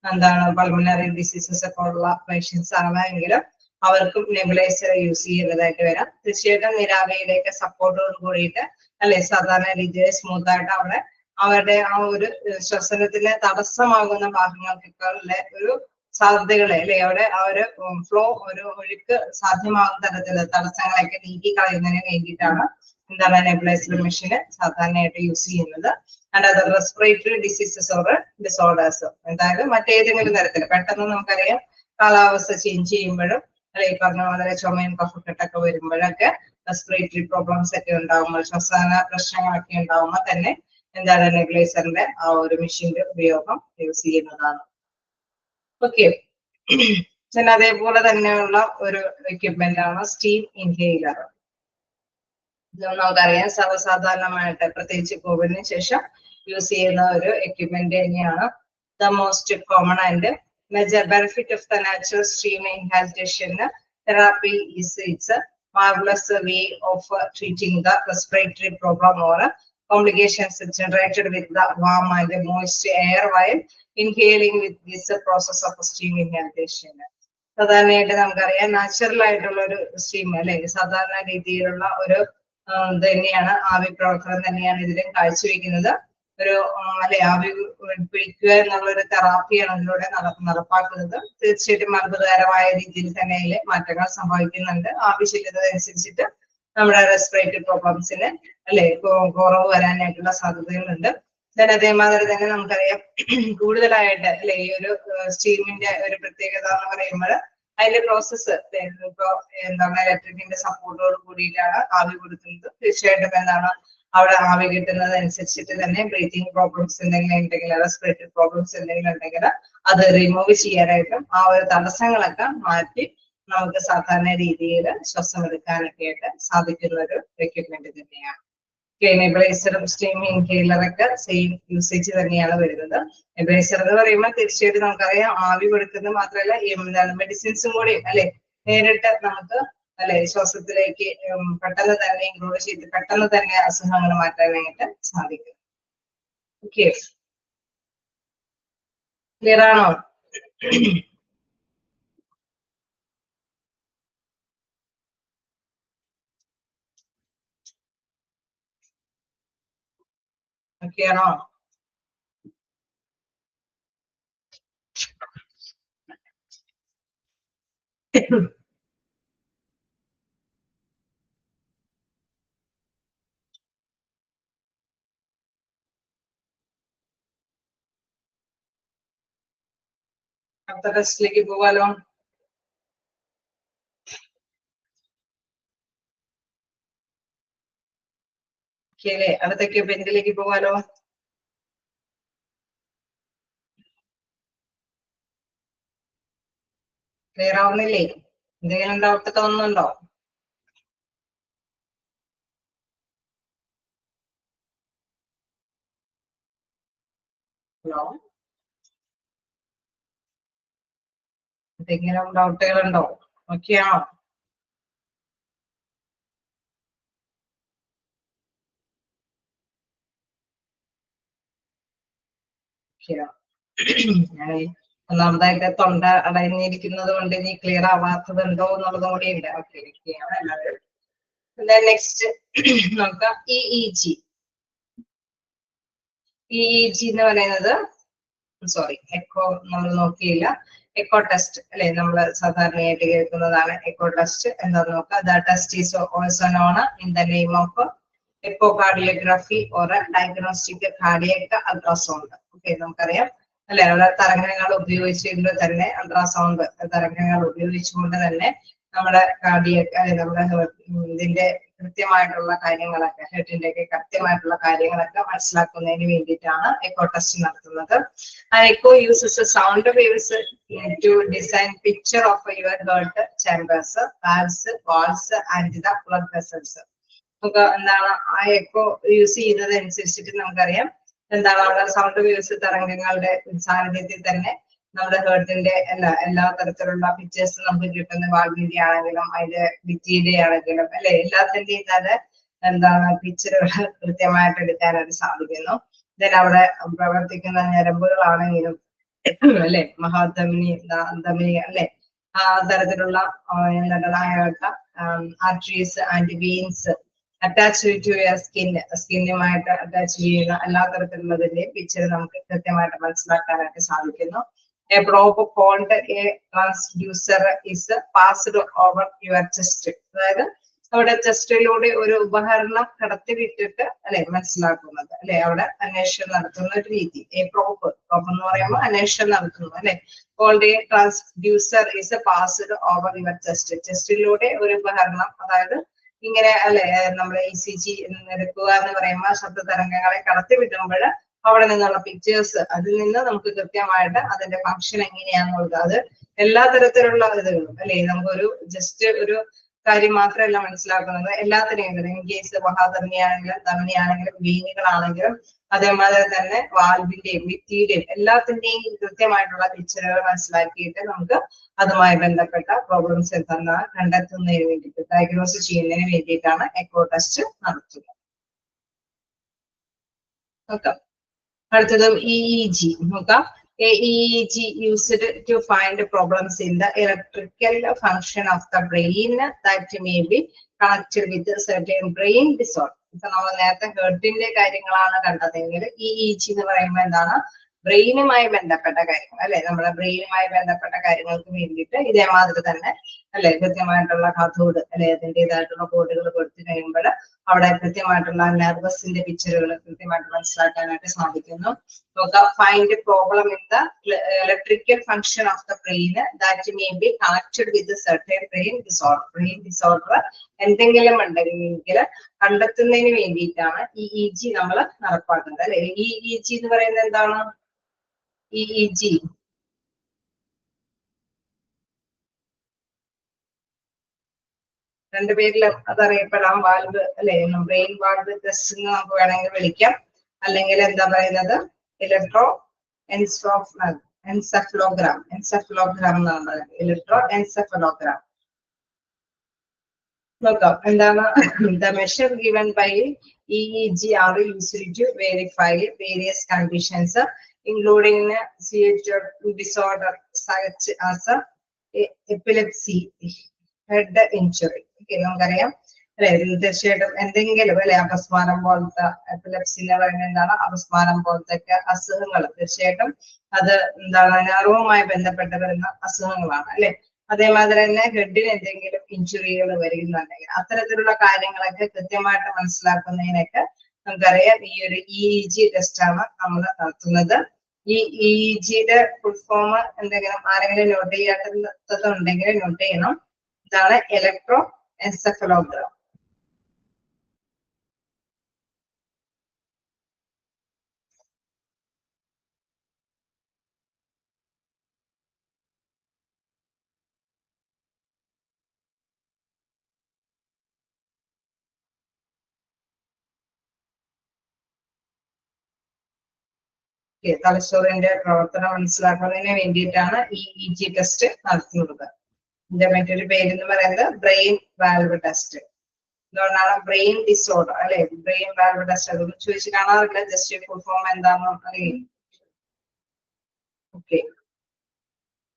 എന്താണ് പൾമണറി ഡിസീസസ് ഒക്കെ ഉള്ള പേഷ്യൻസ് ആണെങ്കിലും അവർക്കും നെബുലൈസർ യൂസ് ചെയ്യുന്നതായിട്ട് വരാം. തീർച്ചയായിട്ടും നീരാവിയിലേക്ക് സപ്പോർട്ടോട് കൂടിയിട്ട് അല്ലെ സാധാരണ രീതിയിൽ സ്മൂത്ത് ആയിട്ട് അവിടെ അവരുടെ ആ ഒരു ശ്വസനത്തിന് തടസ്സമാകുന്ന ഭാഗങ്ങൾക്കൊക്കെ ഒരു സാധ്യതകളെ അല്ലെ അവിടെ ആ ഒരു ഫ്ലോ ഒരു ഒഴുക്ക് സാധ്യമാകുന്ന തരത്തില് തടസ്സങ്ങളൊക്കെ നീക്കി കളയുന്നതിന് വേണ്ടിയിട്ടാണ് എന്താണ് നെബുലൈസർ മെഷീന് സാധാരണയായിട്ട് യൂസ് ചെയ്യുന്നത്. ആൻഡ് അത് റെസ്പിറേറ്ററി ഡിസീസസ് ഓർ ഡിസോർഡേഴ്സ്, അതായത് മറ്റേതെങ്കിലും തരത്തിൽ പെട്ടെന്ന് നമുക്കറിയാം കാലാവസ്ഥ ചേഞ്ച് ചെയ്യുമ്പോഴും അല്ലെ ഈ പറഞ്ഞ പോലെ ചുമയും കഫക്കെട്ടൊക്കെ വരുമ്പോഴൊക്കെ റെസ്പിറേറ്ററി പ്രോബ്ലംസ് ഒക്കെ ഉണ്ടാകുമ്പോൾ ശ്വസന പ്രശ്നങ്ങളൊക്കെ ഉണ്ടാകുമ്പോൾ തന്നെ എന്താണ് നെബുലൈസറിന്റെ ആ ഒരു മെഷീന്റെ ഉപയോഗം യൂസ് ചെയ്യുന്നതാണ്. ഓക്കെ, പിന്നെ അതേപോലെ തന്നെയുള്ള ഒരു എക്യുപ്മെന്റ് ആണ് സ്റ്റീം ഇൻഹെയിലർ. ഇത് നമുക്കറിയാം സർവ്വസാധാരണമായിട്ട് പ്രത്യേകിച്ച് കോവിഡിന് ശേഷം യൂസ് ചെയ്യുന്ന ഒരു എക്യുപ്മെന്റ് തന്നെയാണ്. The most common and major benefit of the natural steam inhalation therapy is its marvelous way of treating the respiratory problem or complications generated with the warm and moist air while inhaling with this process of steam inhalation. സാധാരണയായിട്ട് നമുക്കറിയാം natural ആയിട്ടുള്ള ഒരു steam അല്ലെ, സാധാരണ രീതിയിലുള്ള ഒരു തന്നെയാണ് ആവി പ്രവർത്തനം തന്നെയാണ് ഇതിലും കാഴ്ചവെക്കുന്നത്. ഒരു അല്ലെ ആവി പിടിക്കുക എന്നുള്ള ഒരു തെറാപ്പിയാണ് അതിലൂടെ നടപ്പാക്കുന്നത്. തീർച്ചയായിട്ടും അത്ഭുതകരമായ രീതിയിൽ തന്നെ അതിൽ മാറ്റങ്ങൾ സംഭവിക്കുന്നുണ്ട്. ആവശ്യകത അനുസരിച്ചിട്ട് നമ്മുടെ റെസ്പിറേറ്ററി പ്രോബ്ലംസിന് അല്ലെ കുറവ് വരാനായിട്ടുള്ള സാധ്യതകളുണ്ട്. അതേമാതിരി തന്നെ നമുക്കറിയാം കൂടുതലായിട്ട് അല്ലെ ഈ ഒരു സ്റ്റീമിന്റെ ഒരു പ്രത്യേകത എന്ന് പറയുമ്പോൾ അതിന്റെ പ്രോസസ്സ് ഇപ്പൊ എന്താണ് ഇലക്ട്രിക്കിന്റെ സപ്പോർട്ടോട് കൂടിയിട്ടാണ് ആവി കൊടുക്കുന്നത്. തീർച്ചയായിട്ടും എന്താണ് അവിടെ ആവി കിട്ടുന്നത് അനുസരിച്ചിട്ട് തന്നെ ബ്രീത്തിങ് പ്രോബ്ലംസ് എന്തെങ്കിലും ഉണ്ടെങ്കിൽ റെസ്പിറേറ്ററി പ്രോബ്ലംസ് എന്തെങ്കിലും ഉണ്ടെങ്കിൽ അത് റിമൂവ് ചെയ്യാനായിട്ടും ആ ഒരു തടസ്സങ്ങളൊക്കെ മാറ്റി നമുക്ക് സാധാരണ രീതിയിൽ ശ്വാസം എടുക്കാനൊക്കെ ആയിട്ട് സാധിക്കുന്ന ഒരു എക്യുപ്മെന്റ് തന്നെയാണ്. നെബുലൈസറും സ്റ്റീം ഇൻഹെയിലറൊക്കെ സെയിം യൂസേജ് തന്നെയാണ് വരുന്നത്. നെബുലൈസർ എന്ന് പറയുമ്പോൾ തീർച്ചയായിട്ടും നമുക്കറിയാം ആവി കൊടുക്കുന്നത് മാത്രമല്ല എന്താണ് മെഡിസിൻസും കൂടി അല്ലെ നേരിട്ട് നമുക്ക് അല്ലെ ശ്വാസത്തിലേക്ക് പെട്ടെന്ന് തന്നെ ഇൻക്ലൂഡ് ചെയ്ത് പെട്ടെന്ന് തന്നെ അസുഖങ്ങൾ മാറ്റാനായിട്ട് സാധിക്കും. ഓക്കെ, ക്ലിയർ ആണോ? ഓക്കെ ആണോ? അടുത്ത ടെസ്റ്റിലേക്ക് പോവാലോ. അല്ലേ അടുത്തേക്ക് ബെഞ്ചിലേക്ക് പോവാലോ. ക്ലിയർ ആവുന്നില്ലേ? എന്തെങ്കിലും ഡൗട്ട് തോന്നുന്നുണ്ടോ? ഹലോ, എന്തെങ്കിലും ഡൗട്ടുകളുണ്ടോ? ഓക്കെയാണോ? ഒന്നാമതായിട്ട് തൊണ്ട അടഞ്ഞിരിക്കുന്നത് കൊണ്ട് ഇനി ക്ലിയർ ആവാത്തതുണ്ടോ എന്നുള്ളതും കൂടി ഉണ്ട്. ഓക്കെ, എല്ലാവരും നെക്സ്റ്റ് നോക്കാം EEG. EEG എന്ന് പറയുന്നത് സോറി എക്കോ നമ്മൾ നോക്കിയില്ല. എക്കോ ടെസ്റ്റ് അല്ലെ നമ്മൾ സാധാരണയായിട്ട് കേൾക്കുന്നതാണ്. എക്കോ ടെസ്റ്റ് എന്താന്ന് നോക്കാം. The test is also known in the name of echocardiography or diagnostic cardiac ultrasound. Okay, നമുക്കറിയാം അല്ലെ അവിടെ തരംഗങ്ങൾ ഉപയോഗിച്ചുകൊണ്ട് തന്നെ അൾട്രാസൗണ്ട് തരംഗങ്ങൾ ഉപയോഗിച്ചുകൊണ്ട് തന്നെ നമ്മുടെ കാർഡിയക് അല്ലെ നമ്മുടെ ഇതിന്റെ കൃത്യമായിട്ടുള്ള കാര്യങ്ങളൊക്കെ ഹെർട്ടിന്റെ ഒക്കെ കൃത്യമായിട്ടുള്ള കാര്യങ്ങളൊക്കെ മനസ്സിലാക്കുന്നതിന് വേണ്ടിയിട്ടാണ് എക്കോ ടെസ്റ്റ് നടത്തുന്നത്. Echo uses sound waves to design picture of your heart chambers, valves, walls and the blood vessels. നമുക്ക് എന്താണ് ആ എക്കോ യൂസ് ചെയ്യുന്നതനുസരിച്ചിട്ട് നമുക്കറിയാം എന്താണ് അവിടെ സൗണ്ട് വേവ്സ് തരംഗങ്ങളുടെ സാന്നിധ്യത്തിൽ തന്നെ നമ്മുടെ ഹേർട്ടിന്റെ എല്ലാ തരത്തിലുള്ള പിക്ചേഴ്സ് നമുക്ക് കിട്ടുന്ന വാൽവിന്റെ ആണെങ്കിലും അതിന്റെ ഭിത്തിയുടെ ആണെങ്കിലും അല്ലെ എല്ലാത്തിന്റെയും തന്നെ എന്താണ് പിക്ചറുകൾ കൃത്യമായിട്ട് എടുക്കാനായിട്ട് സാധിക്കുന്നു. ദെൻ അവിടെ പ്രവർത്തിക്കുന്ന ഞരമ്പുകളാണെങ്കിലും അല്ലെ മഹാധമനി ധമനി അല്ലെ ആ തരത്തിലുള്ള എന്താണ് arteries and veins attach to സ്കിന്നുമായിട്ട് അറ്റാച്ച് ചെയ്യുന്ന എല്ലാ തരത്തിലുള്ളതിന്റെ പിക്ചർ നമുക്ക് കൃത്യമായിട്ട് മനസ്സിലാക്കാനായിട്ട് സാധിക്കുന്നു. A probe called a transducer is passed over your chest. അതായത് അവിടെ ചെസ്റ്റിലൂടെ ഒരു ഉപകരണം കടത്തി വിട്ടിട്ട് അല്ലെ മനസ്സിലാക്കുന്നത് അല്ലെ അവിടെ അന്വേഷണം നടത്തുന്ന ഒരു രീതി. പ്രോബ് microscope എന്ന് പറയുമ്പോൾ അന്വേഷണം നടത്തുന്നു അല്ലെ. All the transducer is passed over your chest. ചെസ്റ്റിലൂടെ ഒരു ഉപകരണം, അതായത് ഇങ്ങനെ അല്ലെ നമ്മൾ ECG എടുക്കുക എന്ന് പറയുമ്പോൾ ശബ്ദ തരംഗങ്ങളെ കടത്തി വിടുമ്പോൾ അവിടെ നിന്നുള്ള പിക്ചേഴ്സ്, അതിൽ നിന്ന് നമുക്ക് കൃത്യമായിട്ട് അതിന്റെ ഫംഗ്ഷൻ എങ്ങനെയാണെന്നുള്ളത്, അത് എല്ലാ തരത്തിലുള്ള ഇതുകളും അല്ലെ, നമുക്കൊരു ജസ്റ്റ് ഒരു കാര്യം മാത്രമല്ല മനസ്സിലാക്കുന്നത്, എല്ലാത്തിനെയും ഇൻ കേസ് മഹാധമനിയാണെങ്കിലും ധമനിയാണെങ്കിലും വീനുകളാണെങ്കിലും അതേമാതിരി തന്നെ വാൽവിന്റെയും ഭിത്തിയുടെയും എല്ലാത്തിന്റെയും കൃത്യമായിട്ടുള്ള പിക്ചറുകൾ മനസ്സിലാക്കിയിട്ട് നമുക്ക് അതുമായി ബന്ധപ്പെട്ട പ്രോബ്ലംസ് എന്താണെന്ന് കണ്ടെത്തുന്നതിന് വേണ്ടിയിട്ട്, ഡയഗ്നോസ് ചെയ്യുന്നതിന് വേണ്ടിയിട്ടാണ് എക്കോ ടെസ്റ്റ് നടത്തുന്നത്. നോക്കാം അടുത്തതും EEG നോക്കാം. EEG used to find problems in the electrical function of the brain that may be connected with a certain brain disorder. ഇപ്പൊ നമ്മൾ നേരത്തെ ഹെർട്ടിന്റെ കാര്യങ്ങളാണ് കണ്ടതെങ്കിൽ EEG എന്ന് പറയുമ്പോൾ എന്താണ്, ബ്രെയിനുമായി ബന്ധപ്പെട്ട കാര്യങ്ങൾ അല്ലെ, നമ്മുടെ ബ്രെയിനുമായി ബന്ധപ്പെട്ട കാര്യങ്ങൾക്ക് വേണ്ടിയിട്ട് ഇതേമാതിരി തന്നെ അല്ലെ കൃത്യമായിട്ടുള്ള കാഥോഡ് അല്ലെ അതിൻ്റെതായിട്ടുള്ള കോഡുകൾ കൊടുത്തു കഴിയുമ്പോൾ അവിടെ കൃത്യമായിട്ടുള്ള നെർവസിന്റെ പിക്ചറുകൾ കൃത്യമായിട്ട് മനസ്സിലാക്കാനായിട്ട് സാധിക്കുന്നു. Find problem in the electrical function of the brain that may be connected with certain brain disorder. Brain disorder എന്തെങ്കിലും ഉണ്ടെങ്കിൽ കണ്ടെത്തുന്നതിന് വേണ്ടിയിട്ടാണ് EEG നമ്മൾ നടപ്പാക്കുന്നത് അല്ലെ. EEG എന്ന് പറയുന്നത് എന്താണ്? EEG രണ്ടുപേരിലും അതറിയപ്പെടാം. വാൽവ് അല്ലെ, ബ്രെയിൻ വാൽവ് ടെസ്റ്റ് എന്ന് നമുക്ക് വേണമെങ്കിൽ വിളിക്കാം, അല്ലെങ്കിൽ എന്താ പറയുന്നത് ഇലക്ട്രോ എൻസെഫലോഗ്രാം. എൻസെഫലോഗ്രാം എന്നാണ് പറയുന്നത്, ഇലക്ട്രോ എൻസെഫലോഗ്രാം. നോക്കാം എന്താണ്. The measure given by EEG are used to verify various conditions including seizure disorder such as epilepsy, head injury. നമുക്കറിയാം അല്ലെ, തീർച്ചയായിട്ടും എന്തെങ്കിലും അല്ലെ അപസ്മാരം പോലത്തെ, എപ്പിലെപ്സി എന്ന് പറയുന്നത് എന്താണ്, അപസ്മാരം പോലത്തെ അസുഖങ്ങൾ തീർച്ചയായിട്ടും അത് എന്താണ് നെർവുമായി ബന്ധപ്പെട്ട് വരുന്ന അസുഖങ്ങളാണ് അല്ലെ. അതേമാതിരി തന്നെ ഹെഡിന് എന്തെങ്കിലും ഇഞ്ചുറികൾ വരുന്നുണ്ടെങ്കിൽ അത്തരത്തിലുള്ള കാര്യങ്ങളൊക്കെ കൃത്യമായിട്ട് മനസ്സിലാക്കുന്നതിനൊക്കെ നമുക്കറിയാം ഈ ഒരു EEG ടെസ്റ്റ് ആണ് നമ്മൾ നടത്തുന്നത്. ഈ EEGയുടെ ഫുൾ ഫോം എന്തെങ്കിലും ആരെങ്കിലും നോട്ട് ചെയ്യാത്തതുണ്ടെങ്കിൽ നോട്ട് ചെയ്യണം. ഇതാണ് ഇലക്ട്രോ എൻസെഫലോഗ്രാം. തലച്ചോറിന്റെ പ്രവർത്തനം മനസ്സിലാക്കുന്നതിന് വേണ്ടിയിട്ടാണ് EEG ടെസ്റ്റ് നടത്തുന്നത്. ഇതിന്റെ മറ്റൊരു പേര് എന്ന് പറയുന്നത് ബ്രെയിൻ വാൽവ് ടെസ്റ്റ്. അതുകൊണ്ടാണ് ബ്രെയിൻ ഡിസോർഡർ അല്ലെ, ബ്രെയിൻ വാൽവ് ടെസ്റ്റ്. അതൊന്നും ചോദിച്ചു കാണാറില്ല, ജസ്റ്റ് ഫുൾ ഫോം എന്താണെന്ന് അറിയില്ല. Okay,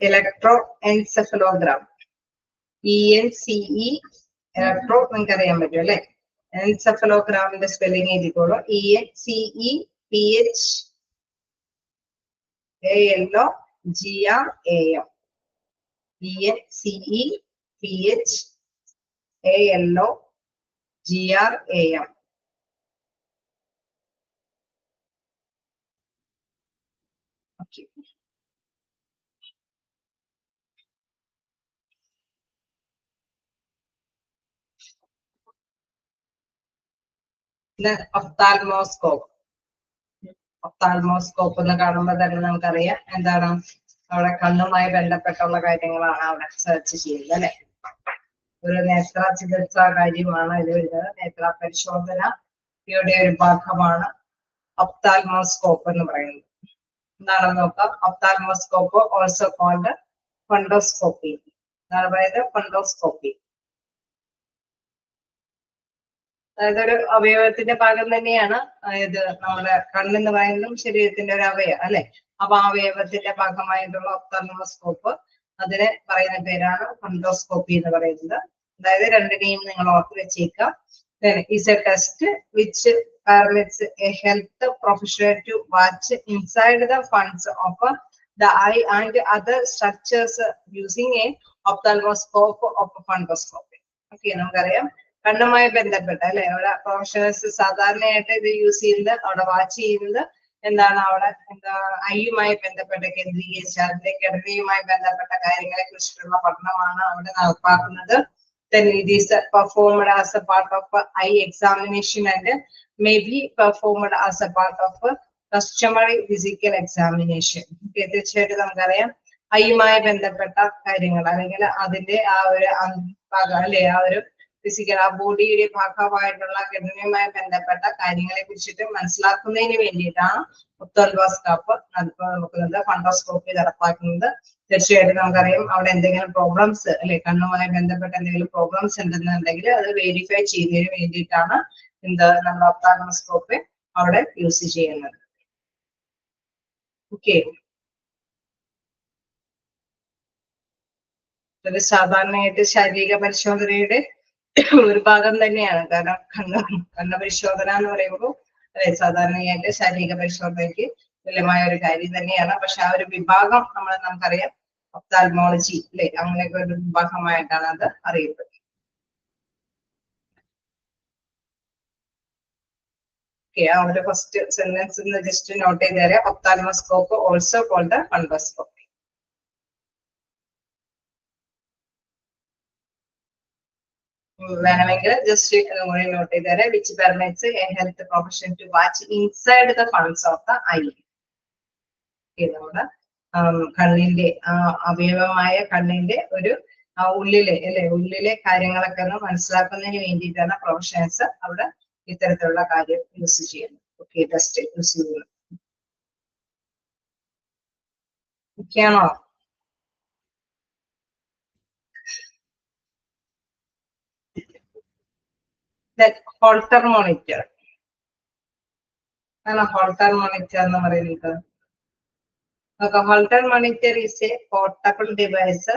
electro encephalogram ENCE electro നിങ്ങൾക്ക് അറിയാൻ പറ്റും അല്ലെ. എൻസെഫലോഗ്രാമിന്റെ സ്പെല്ലിംഗ് എഴുതിക്കോളൂ. ENCEPHALOGRAM. ENCEPHALOGRAM. Okay. Then ophthalmoscope. Ophthalmoscope എന്ന് കാണുമ്പോൾ തന്നെ നമുക്കറിയാം എന്താണ്, അവിടെ കണ്ണുമായി ബന്ധപ്പെട്ടുള്ള കാര്യങ്ങളാണ് അവിടെ സെർച്ച് ചെയ്യുന്നത് അല്ലെ. ഒരു നേത്ര ചികിത്സാ കാര്യമാണ് ഇത് വരുന്നത്. നേത്ര പരിശോധനയുടെ ഒരു ഭാഗമാണ് ഒപ്താൽമോസ്കോപ്പ് എന്ന് പറയുന്നത്. എന്താണെന്ന് നോക്കാം. ഒപ്താൽമോസ്കോപ്പ് ഓൾസോ കോൾഡ് ഫണ്ടോസ്കോപ്പി എന്നാണ് പറയുന്നത്. ഫണ്ടോസ്കോപ്പി അതായത് ഒരു അവയവത്തിന്റെ ഭാഗം തന്നെയാണ്. അതായത് നമ്മുടെ കണ്ണെന്ന് പറയുന്നതും ശരീരത്തിന്റെ ഒരു അവയവം അല്ലെ. അപ്പൊ ആ അവയവത്തിന്റെ ഭാഗമായിട്ടുള്ള ഒപ്താൽമോസ്കോപ്പ് അതിന് പറയുന്ന പേരാണ് ഫണ്ടോസ്കോപ്പി എന്ന് പറയുന്നത്. അതായത് രണ്ടിനെയും നിങ്ങൾ ഓർത്ത് വെച്ചേക്കാം. is a test which permits a health professional to watch inside the funds of the eye and other structures using a ophthalmoscope of fundoscopy. Okay, നമുക്കറിയാം കണ്ണുമായി ബന്ധപ്പെട്ട അല്ലെ അവിടെ പ്രൊഫഷണൽസ് സാധാരണയായിട്ട് ഇത് യൂസ് ചെയ്യുന്നത്, അവിടെ വാച്ച് ചെയ്യുന്നത് എന്താണ് അവിടെ എന്താ ഐയുമായി ബന്ധപ്പെട്ട കേന്ദ്രീകരിച്ച് അതിന്റെ ഘടനയുമായി ബന്ധപ്പെട്ട കാര്യങ്ങളെ കുറിച്ചിട്ടുള്ള പഠനമാണ് അവിടെ നടപ്പാക്കുന്നത്. Then it is performed as a part of eye examination and may be performed as a part of customary physical examination. തീർച്ചയായിട്ടും നമുക്കറിയാം ഐയുമായി ബന്ധപ്പെട്ട കാര്യങ്ങൾ അല്ലെങ്കിൽ അതിന്റെ ആ ഒരു ഭാഗം അല്ലെ ആ ഒരു ഫിസിക്കൽ ആ ബോഡിയുടെ ഭാഗമായിട്ടുള്ള ഘടനയുമായി ബന്ധപ്പെട്ട കാര്യങ്ങളെ കുറിച്ചിട്ട് മനസ്സിലാക്കുന്നതിന് വേണ്ടിയിട്ടാണ് ഒപ്തോൽമോസ്കോപ്പ് നോക്കുന്നത്, ഫണ്ടോസ്കോപ്പി നടപ്പാക്കുന്നത്. തീർച്ചയായിട്ടും നമുക്കറിയാം അവിടെ എന്തെങ്കിലും പ്രോബ്ലംസ് അല്ലെ കണ്ണുമായി ബന്ധപ്പെട്ട എന്തെങ്കിലും പ്രോബ്ലംസ് ഉണ്ടെന്നുണ്ടെങ്കിൽ അത് വെരിഫൈ ചെയ്യുന്നതിന് വേണ്ടിയിട്ടാണ് നമ്മുടെ ഒപ്താൽമോസ്കോപ്പി അവിടെ യൂസ് ചെയ്യുന്നത്. ഓക്കെ, ഇത് സാധാരണയായിട്ട് ശാരീരിക പരിശോധനയുടെ ഒരു ഭാഗം തന്നെയാണ്. കാരണം കണ്ണ് പരിശോധന എന്ന് പറയുമ്പോൾ അല്ലെ സാധാരണയായിട്ട് ശാരീരിക പരിശോധനയ്ക്ക് തുല്യമായ ഒരു കാര്യം തന്നെയാണ്. പക്ഷെ ആ ഒരു വിഭാഗം നമുക്കറിയാം ഒപ്താൽമോളജി അല്ലെ അങ്ങനെയൊക്കെ ഒരു വിഭാഗമായിട്ടാണ് അത് അറിയപ്പെടുന്നത്. ആ ഒരു ഫസ്റ്റ് സെന്റൻസ് ജസ്റ്റ് നോട്ട് ചെയ്തേരെ. Ophthalmoscope also called funduscope. വേണമെങ്കിൽ ജസ്റ്റ് നോട്ട് ചെയ്തേരെ. Which permits a health profession to watch inside the fundus of the eye. നമ്മുടെ കണ്ണിന്റെ അവയവമായ കണ്ണിന്റെ ഒരു ഉള്ളിലെ അല്ലെ ഉള്ളിലെ കാര്യങ്ങളൊക്കെ ഒന്ന് മനസ്സിലാക്കുന്നതിന് വേണ്ടിയിട്ടാണ് പ്രൊഫഷൻസ് അവിടെ ഇത്തരത്തിലുള്ള കാര്യം യൂസ് ചെയ്യുന്നത്. ഓക്കെ, ടെസ്റ്റ് യൂസ് ചെയ്യുന്നത്. ഓക്കെയാണോ? ഹോൾട്ടർ മോണിറ്റർ ആണ്. ഹോൾട്ടർ മോണിറ്റർ എന്ന് പറയുന്നത് Holter monitor is a portable device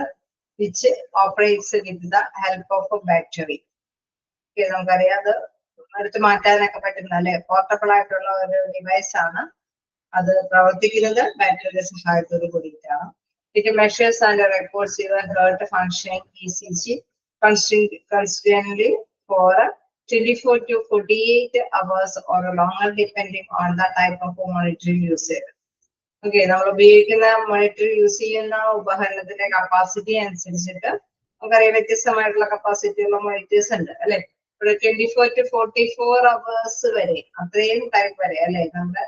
which operates with the help of a battery. നമുക്കറിയാം അത് എടുത്ത് മാറ്റാനൊക്കെ പറ്റുന്ന അല്ലെ പോർട്ടബിൾ ആയിട്ടുള്ള ഒരു ഡിവൈസ് ആണ്. അത് പ്രവർത്തിക്കുന്നത് ബാറ്ററിയുടെ സഹായത്തോട് കൂടിയിട്ടാണ്. It measures and records your heart functioning ECG constantly for 24 to 48 hours or longer depending on the type of monitoring usage. Okay, നമ്മൾ ഉപയോഗിക്കുന്ന മോണിറ്റർ യൂസ് ചെയ്യുന്ന ഉപകരണത്തിന്റെ കപ്പാസിറ്റി അനുസരിച്ചിട്ട് നമുക്കറിയാം വ്യത്യസ്തമായിട്ടുള്ള കപ്പാസിറ്റി ഉള്ള മോണിറ്റേഴ്സ് ഉണ്ട് അല്ലെ. ഇവിടെ 24 to 44 hours വരെ അത്രയും ടൈം വരെ അല്ലെ നമ്മുടെ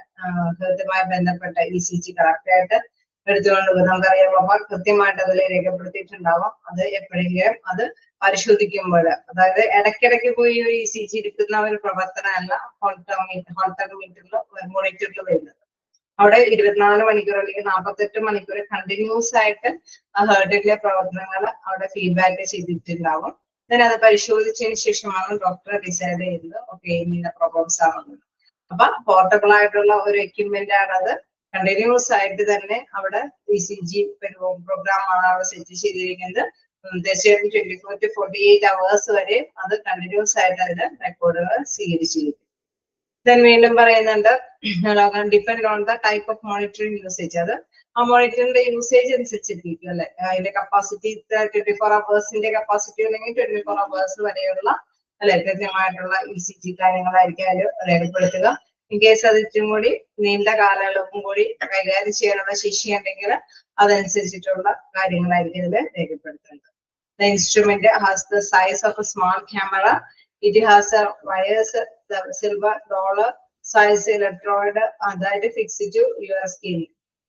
ഹൃദയവുമായി ബന്ധപ്പെട്ട ECG കറക്റ്റ് ആയിട്ട് എടുത്തുകൊണ്ട് നമുക്കറിയാം കൃത്യമായിട്ട് അതിൽ രേഖപ്പെടുത്തിയിട്ടുണ്ടാവാം. അത് എപ്പോഴെങ്കിലും അത് പരിശോധിക്കുമ്പോൾ അതായത് ഇടയ്ക്കിടയ്ക്ക് പോയി ഒരു ECG എടുക്കുന്ന ഒരു പ്രവർത്തനമല്ല ഹോൾട്ടോമീറ്ററിൽ മോണിറ്ററിൽ വരുന്നത്. അവിടെ 24 മണിക്കൂർ അല്ലെങ്കിൽ 48 മണിക്കൂർ കണ്ടിന്യൂസ് ആയിട്ട് ആ ഹേർട്ടിലെ പ്രവർത്തനങ്ങൾ അവിടെ ഫീഡ്ബാക്ക് ചെയ്തിട്ടുണ്ടാവും. അത് പരിശോധിച്ചതിന് ശേഷമാണ് ഡോക്ടർ ഡിസൈഡ് ചെയ്യുന്നത് ഓക്കെ ഇന്ന പ്രോബ്ലംസ് ആണെന്ന്. അപ്പൊ പോർട്ടബിൾ ആയിട്ടുള്ള ഒരു എക്യുപ്മെന്റ് ആണ് അത്. കണ്ടിന്യൂസ് ആയിട്ട് തന്നെ അവിടെ ECG പ്രോഗ്രാം ആണ് അവിടെ സെറ്റ് ചെയ്തിരിക്കുന്നത്. തീർച്ചയായിട്ടും 24 to 48 hours വരെ അത് കണ്ടിന്യൂസ് ആയിട്ട് അതിന്റെ റെക്കോർഡുകൾ സ്വീകരിച്ചിരിക്കും. വീണ്ടും പറയുന്നുണ്ട് depend on the type of monitoring usage. അത് ആ മോണിറ്ററിന്റെ യൂസേജ് അനുസരിച്ചിരിക്കും അല്ലെ. അതിന്റെ കപ്പാസിറ്റി 24 hours കപ്പാസിറ്റി അല്ലെങ്കിൽ 24 hours വരെയുള്ള അല്ലെ കൃത്യമായിട്ടുള്ള ECG കാര്യങ്ങളായിരിക്കും അതിൽ രേഖപ്പെടുത്തുക. ഇൻ കേസ് അത് ഇച്ചും കൂടി നീണ്ട കാലയളവും കൂടി കൈകാര്യം ചെയ്യാനുള്ള ശേഷി ഉണ്ടെങ്കിൽ അതനുസരിച്ചിട്ടുള്ള കാര്യങ്ങളായിരിക്കും ഇതിൽ രേഖപ്പെടുത്തുന്നത്. The instrument has the size of a small camera. It has a wires silver dollar size electrode അതായത് fix to your skin.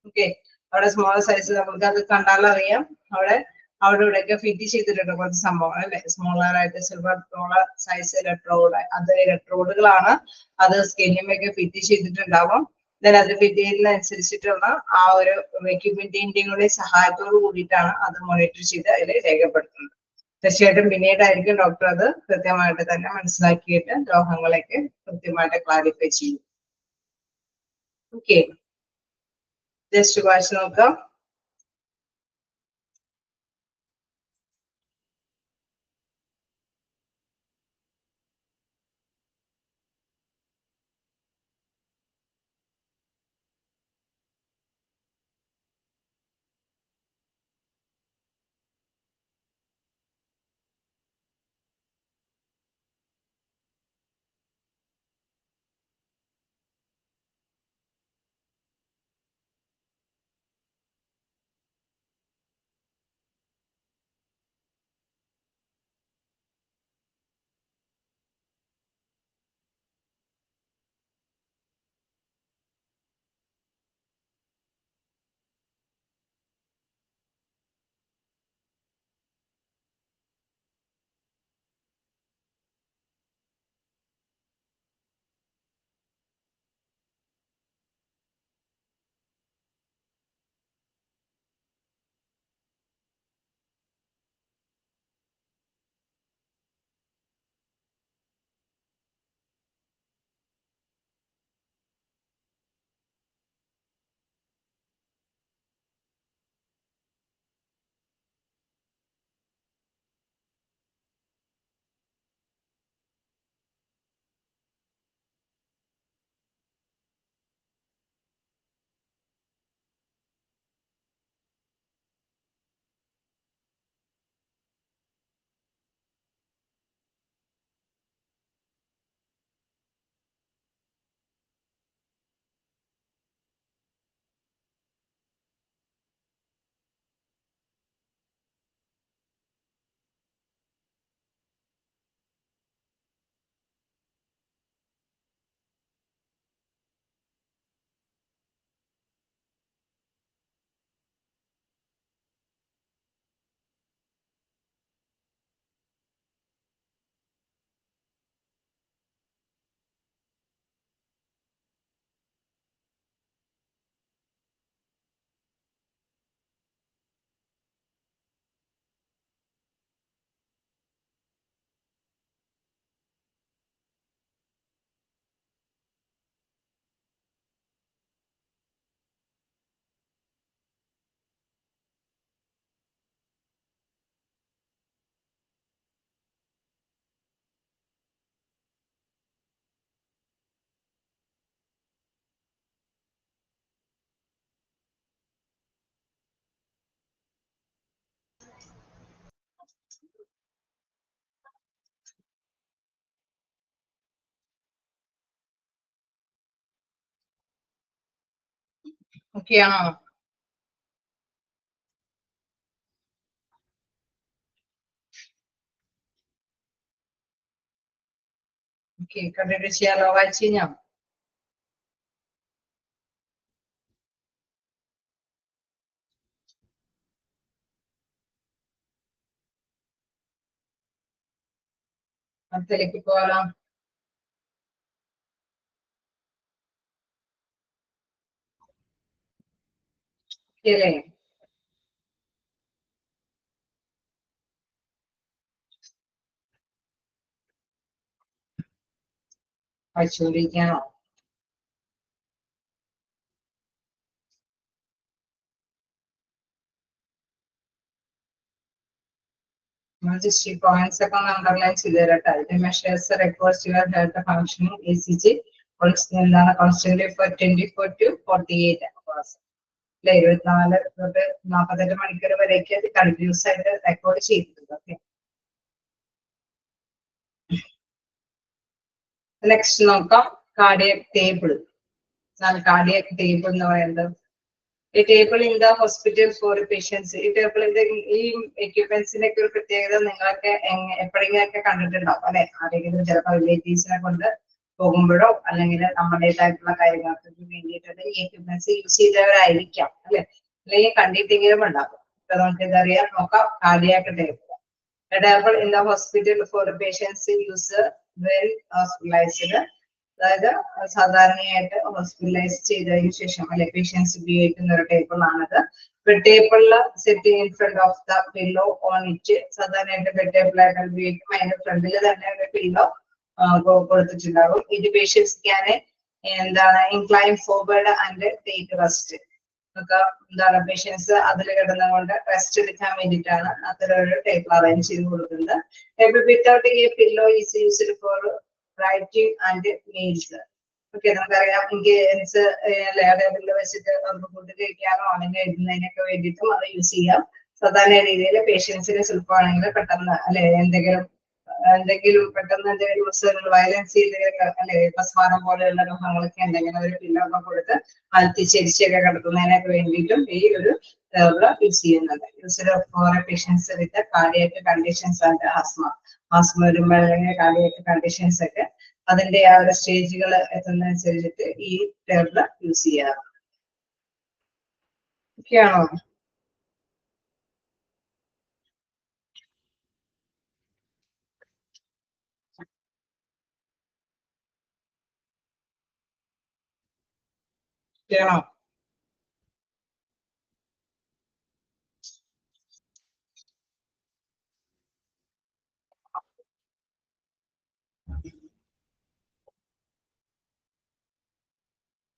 Okay, അവിടെ സ്മോൾ സൈസ് നമുക്ക് അത് കണ്ടാൽ അറിയാം. അവിടെ ഇവിടെയൊക്കെ ഫിറ്റ് ചെയ്തിട്ടുണ്ട് കുറച്ച് സംഭവം അല്ലെ. സ്മോളർ ആയിട്ട് സിൽവർ ഡോളർ സൈസ് ഇലക്ട്രോഡ് അത് ഇലക്ട്രോഡുകളാണ്. അത് സ്കിന്നിമൊക്കെ ഫിറ്റ് ചെയ്തിട്ടുണ്ടാവും. അത് ഫിറ്റ് ചെയ്യുന്നതനുസരിച്ചിട്ടുള്ള ആ ഒരു എക്യുപ്മെന്റിന്റെയും കൂടി സഹായത്തോട് കൂടിയിട്ടാണ് അത് മോണിറ്റർ ചെയ്ത് അതിൽ രേഖപ്പെടുത്തുന്നത്. തീർച്ചയായിട്ടും പിന്നീടായിരിക്കും ഡോക്ടർ അത് കൃത്യമായിട്ട് തന്നെ മനസ്സിലാക്കിയിട്ട് രോഗങ്ങളൊക്കെ കൃത്യമായിട്ട് ക്ലാരിഫൈ ചെയ്യും. ഓക്കെ, ജസ്റ്റ് വായിച്ചു നോക്കാം. ഓക്കെ ആണോ? ഓക്കെ, കണ്ടിന്യൂ ചെയ്യാലോ? വായിച്ചു കഴിഞ്ഞോ? അടുത്തിലേക്ക് പോകാലോ? ശരിയല്ലേ? വായിച്ചുകൊണ്ടിരിക്കാനോ? ജസ്റ്റ് ഈ പോയിന്റ്സ് ഒക്കെ ഒന്ന് അണ്ടർലൈൻ ചെയ്ത് തരട്ടെ. ഇത് measures records your health functioning ECG എന്താണ് കോൺസ്റ്റന്റ് ഫോർ 24 to 48 hours. അല്ലെ, 24 തൊട്ട് 48 മണിക്കൂർ വരേക്ക് അത് കണ്ടിന്യൂസ് ആയിട്ട് റെക്കോർഡ് ചെയ്തിട്ടുണ്ട്. ഓക്കെ, നെക്സ്റ്റ് നോക്കാം. Cardiac table. കാർഡിയക് ടേബിൾ എന്ന് പറയുന്നത് ഈ table in the hospital for patients. ഈ ടേബിളിന്റെ ഈ എക്യുപ്മെന്റ്സിന്റെ ഒക്കെ ഒരു പ്രത്യേകത നിങ്ങളൊക്കെ എപ്പോഴെങ്കിലൊക്കെ കണ്ടിട്ടുണ്ടാവും അല്ലെ? ആരെങ്കിലും ചിലപ്പോൾ റിലേറ്റീവ്സിനെ കൊണ്ട് പോകുമ്പോഴോ അല്ലെങ്കിൽ നമ്മുടേതായിട്ടുള്ള കാര്യങ്ങൾക്ക് വേണ്ടിയിട്ട് ഈ എക്യുപ്മെന്റ്സ് യൂസ് ചെയ്തവരായിരിക്കാം അല്ലെ? അല്ലെങ്കിൽ കണ്ടിട്ടെങ്കിലും ഉണ്ടാകും. അപ്പൊ നമുക്ക് ഇതറിയാം. നോക്കാം. Cardiac table. A table in the hospital for patients use when hospitalized. അതായത് സാധാരണയായിട്ട് ഹോസ്പിറ്റലൈസ് ചെയ്തതിനു ശേഷം അല്ലെ പേഷ്യൻസ് ഉപയോഗിക്കുന്ന ഒരു ടേബിൾ ആണത്. ബെഡ് ടേബിളിൽ setting in front of the pillow on it. സാധാരണയായിട്ട് ബെഡ് ടേബിൾ ആയിട്ട് ഉപയോഗിക്കുമ്പോൾ അതിന്റെ ഫ്രണ്ടിൽ തന്നെ ഒരു പില്ലോ കൊടുത്തിട്ടുണ്ടാകും. ഇത് പേഷ്യൻസ് ക്യാൻ എന്താണ് incline forward and take rest. ഒക്കെ എന്താണ് പേഷ്യൻസ് അതിൽ കിടന്നുകൊണ്ട് റെസ്റ്റ് എടുക്കാൻ വേണ്ടിയിട്ടാണ് അത്തരൊരു ടേബിൾ അറേഞ്ച് ചെയ്ത് കൊടുക്കുന്നത്. വിത്തൗട്ട് ഈ pillow is used for writing and meals. Okay, നമുക്കറിയാം ഇൻകേസ് ടേബിളിൽ വെച്ചിട്ട് നമുക്ക് ഫുഡ് കഴിക്കാനോ അല്ലെങ്കിൽ എഴുതുന്നതിനൊക്കെ വേണ്ടിയിട്ടും അത് യൂസ് ചെയ്യാം. സാധാരണ രീതിയിൽ പേഷ്യൻസിന് സുലഭമാണെങ്കിൽ പെട്ടെന്ന് അല്ലെ എന്തെങ്കിലും പെട്ടെന്ന് എന്തെങ്കിലും പ്രശ്നങ്ങൾ വയലൻസ് ചെയ്തെങ്കിലും അല്ലെ പസ്മാരം പോലെയുള്ള രോഗങ്ങളൊക്കെ ഉണ്ടെങ്കിൽ ഒരു പില്ലൊക്കെ കൊടുത്ത് അൽത്തിച്ചരിച്ചൊക്കെ കിടത്തുന്നതിനൊക്കെ വേണ്ടിയിട്ടും ഈ ഒരു യൂസ് ചെയ്യുന്നുണ്ട്. Used for patients with cardiac conditions and asthma വരുമ്പോൾ അല്ലെങ്കിൽ കാർഡിയക് കണ്ടീഷൻസ് ഒക്കെ അതിന്റെ ആ ഒരു സ്റ്റേജുകൾ എത്തുന്നതനുസരിച്ചിട്ട് ഈ ടേബിൾ യൂസ് ചെയ്യാറുണ്ട്. ഓക്കെയാണോ? ഓക്കെയാണോ?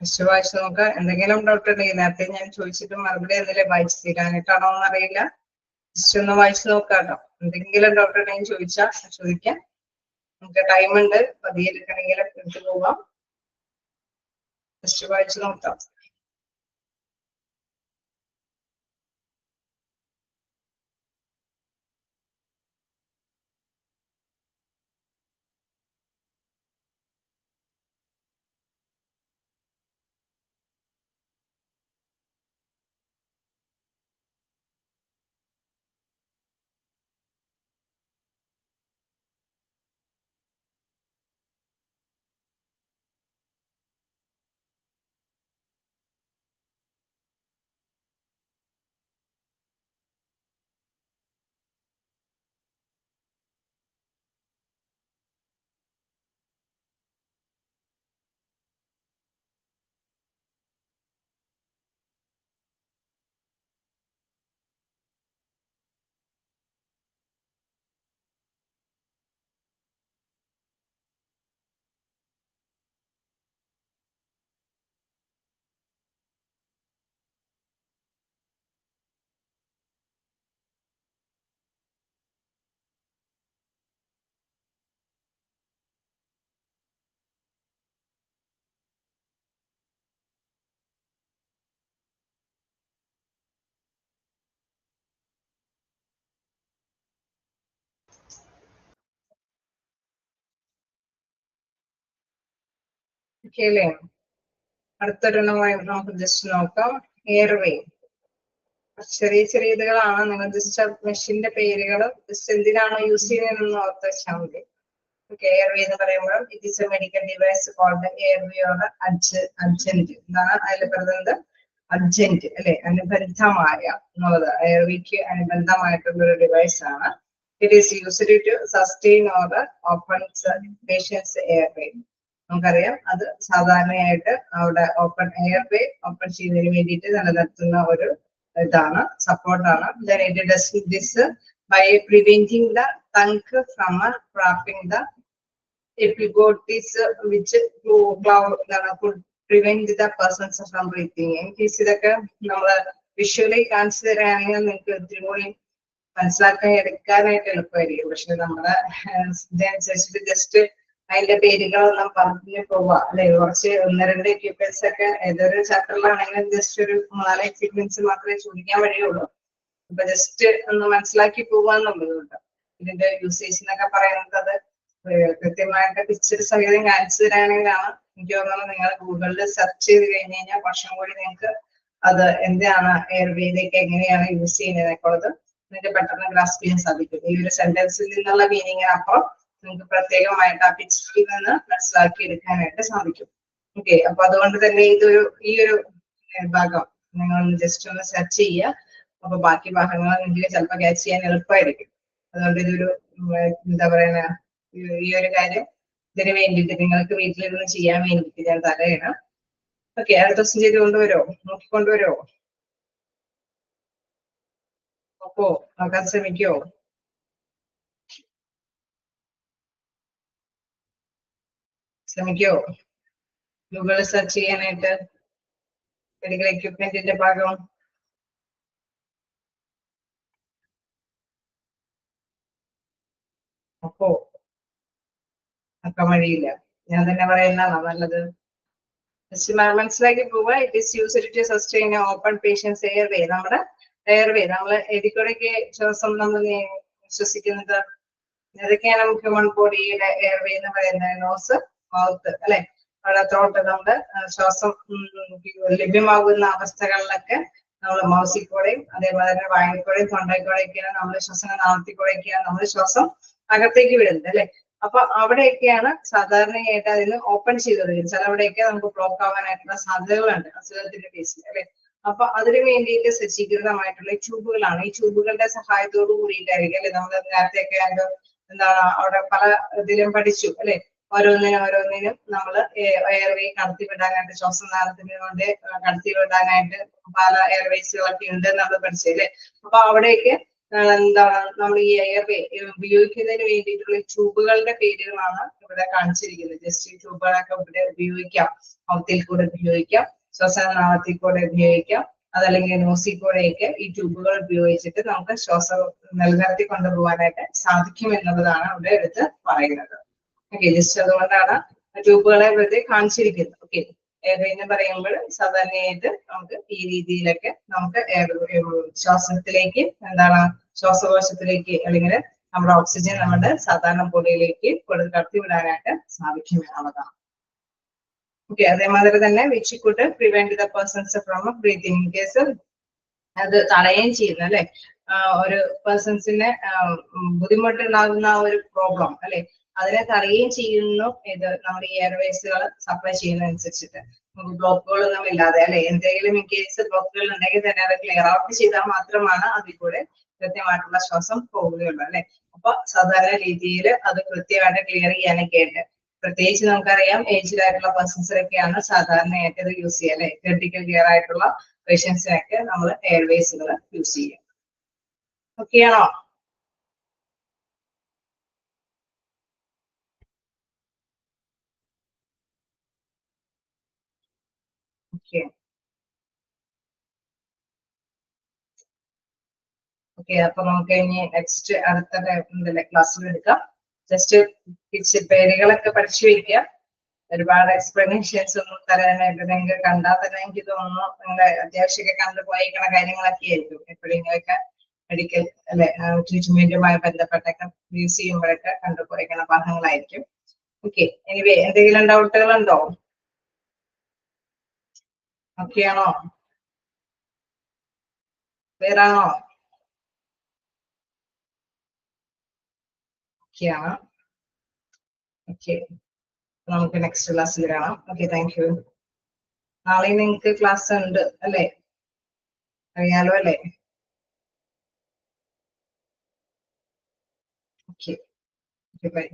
ടെസ്റ്റ് വായിച്ച് നോക്കാം. എന്തെങ്കിലും ഡൗട്ട് ഉണ്ടെങ്കിൽ നേരത്തെ ഞാൻ ചോദിച്ചിട്ട് മറുപടി എന്തെങ്കിലും വായിച്ചു തീരാനായിട്ടാണോ എന്നറിയില്ല. ജസ്റ്റ് ഒന്ന് വായിച്ചു നോക്കാട്ടോ. എന്തെങ്കിലും ഡൗട്ട് ഉണ്ടെങ്കിൽ ചോദിക്കാം. നമുക്ക് ടൈം ഉണ്ട്. പതിയെ എടുക്കണമെങ്കിൽ എടുത്തു പോവാം. ജസ്റ്റ് വായിച്ചു നോക്കാം. ഓക്കെ അല്ലേ? അടുത്തൊരെണ്ണമായി നമുക്ക് ജസ്റ്റ് നോക്കാം. എയർവേ. ചെറിയ ചെറിയ ഇതുകളാണ്. നിങ്ങൾ ജസ്റ്റ് മെഷീന്റെ പേരുകൾ ജസ്റ്റ് എന്തിനാണോ യൂസ് ചെയ്യുന്നതെന്ന് ഓർത്ത് വെച്ചാൽ മതി. എയർവേ എന്ന് പറയുമ്പോൾ it is a medical device called airway or adjunct എന്നാണ് അതിൽ പറയുന്നത്. അഡ്ജന്റ് അല്ലെ, അനുബന്ധമായ എന്നുള്ളത് എയർവേക്ക് അനുബന്ധമായിട്ടുള്ള ഒരു ഡിവൈസ് ആണ്. It is used to sustain or open patients airway. നമുക്കറിയാം അത് സാധാരണയായിട്ട് അവിടെ ഓപ്പൺ എയർവേ ഓപ്പൺ ചെയ്യുന്നതിന് വേണ്ടിയിട്ട് നിലനിർത്തുന്ന ഒരു ഇതാണ്, സപ്പോർട്ടാണ്. This by preventing the tongue from trapping the epiglottis which could prevent the persons from breathing. In case ഇതൊക്കെ നമ്മള് വിഷ്വലി കാണിച്ചു തരാണെങ്കിൽ നിങ്ങൾക്ക് ഒത്തിരി കൂടി മനസ്സിലാക്കാൻ എടുക്കാനായിട്ട് എളുപ്പമായിരിക്കും. പക്ഷെ നമ്മുടെ ഇതനുസരിച്ചിട്ട് ജസ്റ്റ് അതിന്റെ പേരുകളൊന്നും പറഞ്ഞു പോവാ അല്ലെ. കുറച്ച് 1-2 എക്യുപ്മെന്റ്സ് ഒക്കെ ഏതൊരു ചാപ്റ്ററിലാണെങ്കിലും ജസ്റ്റ് ഒരു 4 എക്യുപ്മെന്റ്സ് മാത്രമേ ചോദിക്കാൻ വഴിയുള്ളൂ. അപ്പൊ ജസ്റ്റ് ഒന്ന് മനസ്സിലാക്കി പോവാന്നുള്ളതുകൊണ്ട് ഇതിന്റെ യൂസേജ് എന്നൊക്കെ പറയുന്നത് കൃത്യമായിട്ട് പിക്ചർ സഹിതം കാണിച്ചു തരാനാണ്. എനിക്ക് തോന്നുന്നത് നിങ്ങൾ ഗൂഗിളിൽ സെർച്ച് ചെയ്ത് കഴിഞ്ഞ് കഴിഞ്ഞാൽ കുറച്ചും കൂടി നിങ്ങൾക്ക് അത് എന്താണ് എയർവേയിലേക്ക് എങ്ങനെയാണ് യൂസ് ചെയ്യുന്നതൊക്കെ ഉള്ളത് നിങ്ങൾക്ക് പെട്ടെന്ന് ഗ്രാസ്പ് ചെയ്യാൻ സാധിക്കും. ഈ ഒരു സെന്റൻസിൽ നിന്നുള്ള മീനിങ്ങിനപ്പുറം നിങ്ങൾക്ക് പ്രത്യേകമായിട്ട് ആ പിക്ചറിൽ നിന്ന് മനസ്സിലാക്കി എടുക്കാനായിട്ട് സാധിക്കും. ഓക്കെ, അപ്പൊ അതുകൊണ്ട് തന്നെ ഈ ഒരു ഭാഗം നിങ്ങൾ ജസ്റ്റ് ഒന്ന് സെർച്ച് ചെയ്യുക. അപ്പൊ ബാക്കി ഭാഗങ്ങൾ നിങ്ങൾക്ക് ചിലപ്പോൾ ക്യാച്ച് ചെയ്യാൻ എളുപ്പമായിരിക്കും. അതുകൊണ്ട് ഇതൊരു എന്താ പറയുക, ഈ ഒരു കാര്യം ഇതിന് വേണ്ടിയിട്ട് നിങ്ങൾക്ക് വീട്ടിലിരുന്ന് ചെയ്യാൻ വേണ്ടിയിട്ട് ഞാൻ തരയാണ്. ഓക്കെ, അടുത്ത ദിവസം ചെയ്ത് കൊണ്ടുവരുമോ, നോക്കിക്കൊണ്ടുവരുമോ? അപ്പോ നോക്കാൻ ശ്രമിക്കുമോ? ഗൂഗിളിൽ സെർച്ച് ചെയ്യാനായിട്ട് മെഡിക്കൽ എക്യുപ്മെന്റിന്റെ ഭാഗം. അപ്പോ വഴിയില്ല, ഞാൻ തന്നെ പറയുന്നതാണോ നല്ലത്? മനസ്സിലാക്കി പോവുക. It is used to sustain open patients airway. നമ്മുടെ എയർവേ നമ്മൾ എതിക്കൂടെയൊക്കെ ശ്വാസം നമ്മൾ ശ്വസിക്കുന്നത് ഏതൊക്കെയാണ്? ഹ്യൂമൻ ബോഡിയുടെ എയർവേ എന്ന് പറയുന്നത് നോസ്, മൗത്ത് അല്ലെ, അവിടെ ത്രോട്ട്. നമ്മുടെ ശ്വാസം ലഭ്യമാകുന്ന അവസ്ഥകളിലൊക്കെ നമ്മൾ മൗസിൽ കൂടെയും അതേപോലെ തന്നെ വായുക്കൂടെയും തൊണ്ടയിൽക്കൂടെയൊക്കെയാണ് നമ്മൾ ശ്വസന നാളത്തിക്കൂടെയൊക്കെയാണ് നമ്മൾ ശ്വാസം അകത്തേക്ക് വിടുന്നത് അല്ലെ. അപ്പൊ അവിടെയൊക്കെയാണ് സാധാരണയായിട്ട് അതിന് ഓപ്പൺ ചെയ്തത്. ചിലവിടെയൊക്കെ നമുക്ക് ബ്ലോക്ക് ആവാനായിട്ടുള്ള സാധ്യതകളുണ്ട് അസുഖത്തിന്റെ കേസിൽ അല്ലെ. അപ്പൊ അതിനു വേണ്ടിയിട്ട് സജ്ജീകൃതമായിട്ടുള്ള ട്യൂബുകളാണ്. ഈ ട്യൂബുകളുടെ സഹായത്തോടു കൂടിയിട്ടായിരിക്കും അല്ലെ നമ്മൾ നേരത്തെയൊക്കെ എന്താണ് അവിടെ പല ഇതിലും പഠിച്ചു അല്ലെ. ഓരോന്നിനും നമ്മൾ എയർവേ കടത്തിവിടാനായിട്ട്, ശ്വാസനാളത്തിന് കൊണ്ട് കടത്തിവിടാനായിട്ട് പല എയർവേസുകളൊക്കെ ഉണ്ട് നമ്മൾ പഠിച്ചു അല്ലെ. അപ്പൊ അവിടെയൊക്കെ എന്താണ് നമ്മൾ ഈ എയർവേ ഉപയോഗിക്കുന്നതിന് വേണ്ടിയിട്ടുള്ള ട്യൂബുകളുടെ പേരുകളാണ് ഇവിടെ കാണിച്ചിരിക്കുന്നത്. ജസ്റ്റ് ഈ ട്യൂബുകളൊക്കെ ഇവിടെ ഉപയോഗിക്കാം. മൗത്തിൽ കൂടെ ഉപയോഗിക്കാം, ശ്വസനാളത്തിൽ കൂടെ ഉപയോഗിക്കാം, അതല്ലെങ്കിൽ നോസിൽ കൂടെയൊക്കെ ഈ ട്യൂബുകൾ ഉപയോഗിച്ചിട്ട് നമുക്ക് ശ്വാസം നിലനിർത്തി കൊണ്ടുപോകാനായിട്ട് സാധിക്കും എന്നുള്ളതാണ് ഇവിടെ എടുത്ത് പറയുന്നത്. ഓക്കെ, ജസ്റ്റ് അതുകൊണ്ടാണ് ട്യൂബുകളെ വെറുതെ കാണിച്ചിരിക്കുന്നത്. ഓക്കെ, എയർവേ എന്ന് പറയുമ്പോൾ സാധാരണയായിട്ട് നമുക്ക് ഈ രീതിയിലൊക്കെ നമുക്ക് ശ്വാസത്തിലേക്ക് എന്താണ് ശ്വാസകോശത്തിലേക്ക് അല്ലെങ്കിൽ നമ്മുടെ ഓക്സിജൻ നമ്മുടെ സാധാരണ ബോഡിയിലേക്ക് കടത്തിവിടാനായിട്ട് സാധിക്കും എന്നുള്ളതാണ്. ഓക്കെ, അതേമാതിരി തന്നെ which could prevent the persons from breathing. In case അത് തടയുകയും ചെയ്യുന്നു അല്ലെ. ഒരു പേഴ്സൺസിന് ബുദ്ധിമുട്ടുണ്ടാകുന്ന ഒരു പ്രോബ്ലം അല്ലെ, അതിനെ തടയുകയും ചെയ്യുന്നു ഇത് നമ്മുടെ ഈ എയർവേസുകൾ സപ്ലൈ ചെയ്യുന്നതനുസരിച്ചിട്ട്. നമുക്ക് ബ്ലോക്കുകളൊന്നും ഇല്ലാതെ അല്ലെ, എന്തെങ്കിലും ഇൻ കേസ് ബ്ലോക്കുകൾ ഉണ്ടെങ്കിൽ തന്നെ അത് ക്ലിയർ ഔട്ട് ചെയ്താൽ മാത്രമാണ് അതിൽ കൂടെ കൃത്യമായിട്ടുള്ള ശ്വാസം പോവുകയുള്ളൂ അല്ലെ. അപ്പൊ സാധാരണ രീതിയിൽ അത് കൃത്യമായിട്ട് ക്ലിയർ ചെയ്യാനൊക്കെ ഉണ്ട്. പ്രത്യേകിച്ച് നമുക്കറിയാം ഏജ്ഡ് ആയിട്ടുള്ള പേഴ്സൺസിനൊക്കെയാണ് സാധാരണയായിട്ട് ഇത് യൂസ് ചെയ്യുക അല്ലെ. ക്രിട്ടിക്കൽ കെയർ ആയിട്ടുള്ള പേഷ്യൻസിനൊക്കെ നമ്മൾ എയർവേസുകൾ യൂസ് ചെയ്യും. ഓക്കെ ആണോ? ഓക്കെ ഓക്കെ, അപ്പൊ നമുക്ക് ഇനി നെക്സ്റ്റ് അടുത്ത ക്ലാസ്സിൽ എടുക്കാം. ജസ്റ്റ് പേരുകളൊക്കെ പഠിച്ചു വയ്ക്കുക. ഒരുപാട് എക്സ്പ്ലനേഷൻസ് ഒന്നും തരാനായിട്ട് നിങ്ങൾക്ക് കണ്ടാൽ തന്നെ എനിക്ക് തോന്നുന്നു നിങ്ങളുടെ അത്യാവശ്യമൊക്കെ കണ്ടു പോയിക്കണ കാര്യങ്ങളൊക്കെ ആയിരിക്കും. എപ്പോഴെങ്കിലൊക്കെ മെഡിക്കൽ അല്ലെ ട്രീറ്റ്മെന്റുമായി ബന്ധപ്പെട്ടൊക്കെ യൂസ് ചെയ്യുമ്പോഴൊക്കെ കണ്ടുപോയിക്കണ ഭാഗങ്ങളായിരിക്കും. ഓക്കെ, എനിവേ എന്തെങ്കിലും ഡൗട്ടുകളുണ്ടോ? ഓക്കെ ആണോ? ക്ലിയർ ആണോ? ഓക്കെ ആണ്. ഓക്കെ, നമുക്ക് നെക്സ്റ്റ് ക്ലാസ്സിൽ കാണാം. Okay, thank you. നാളെ നിങ്ങൾക്ക് ക്ലാസ് ഉണ്ട് അല്ലേ? അറിയാലോ അല്ലേ? Okay, by.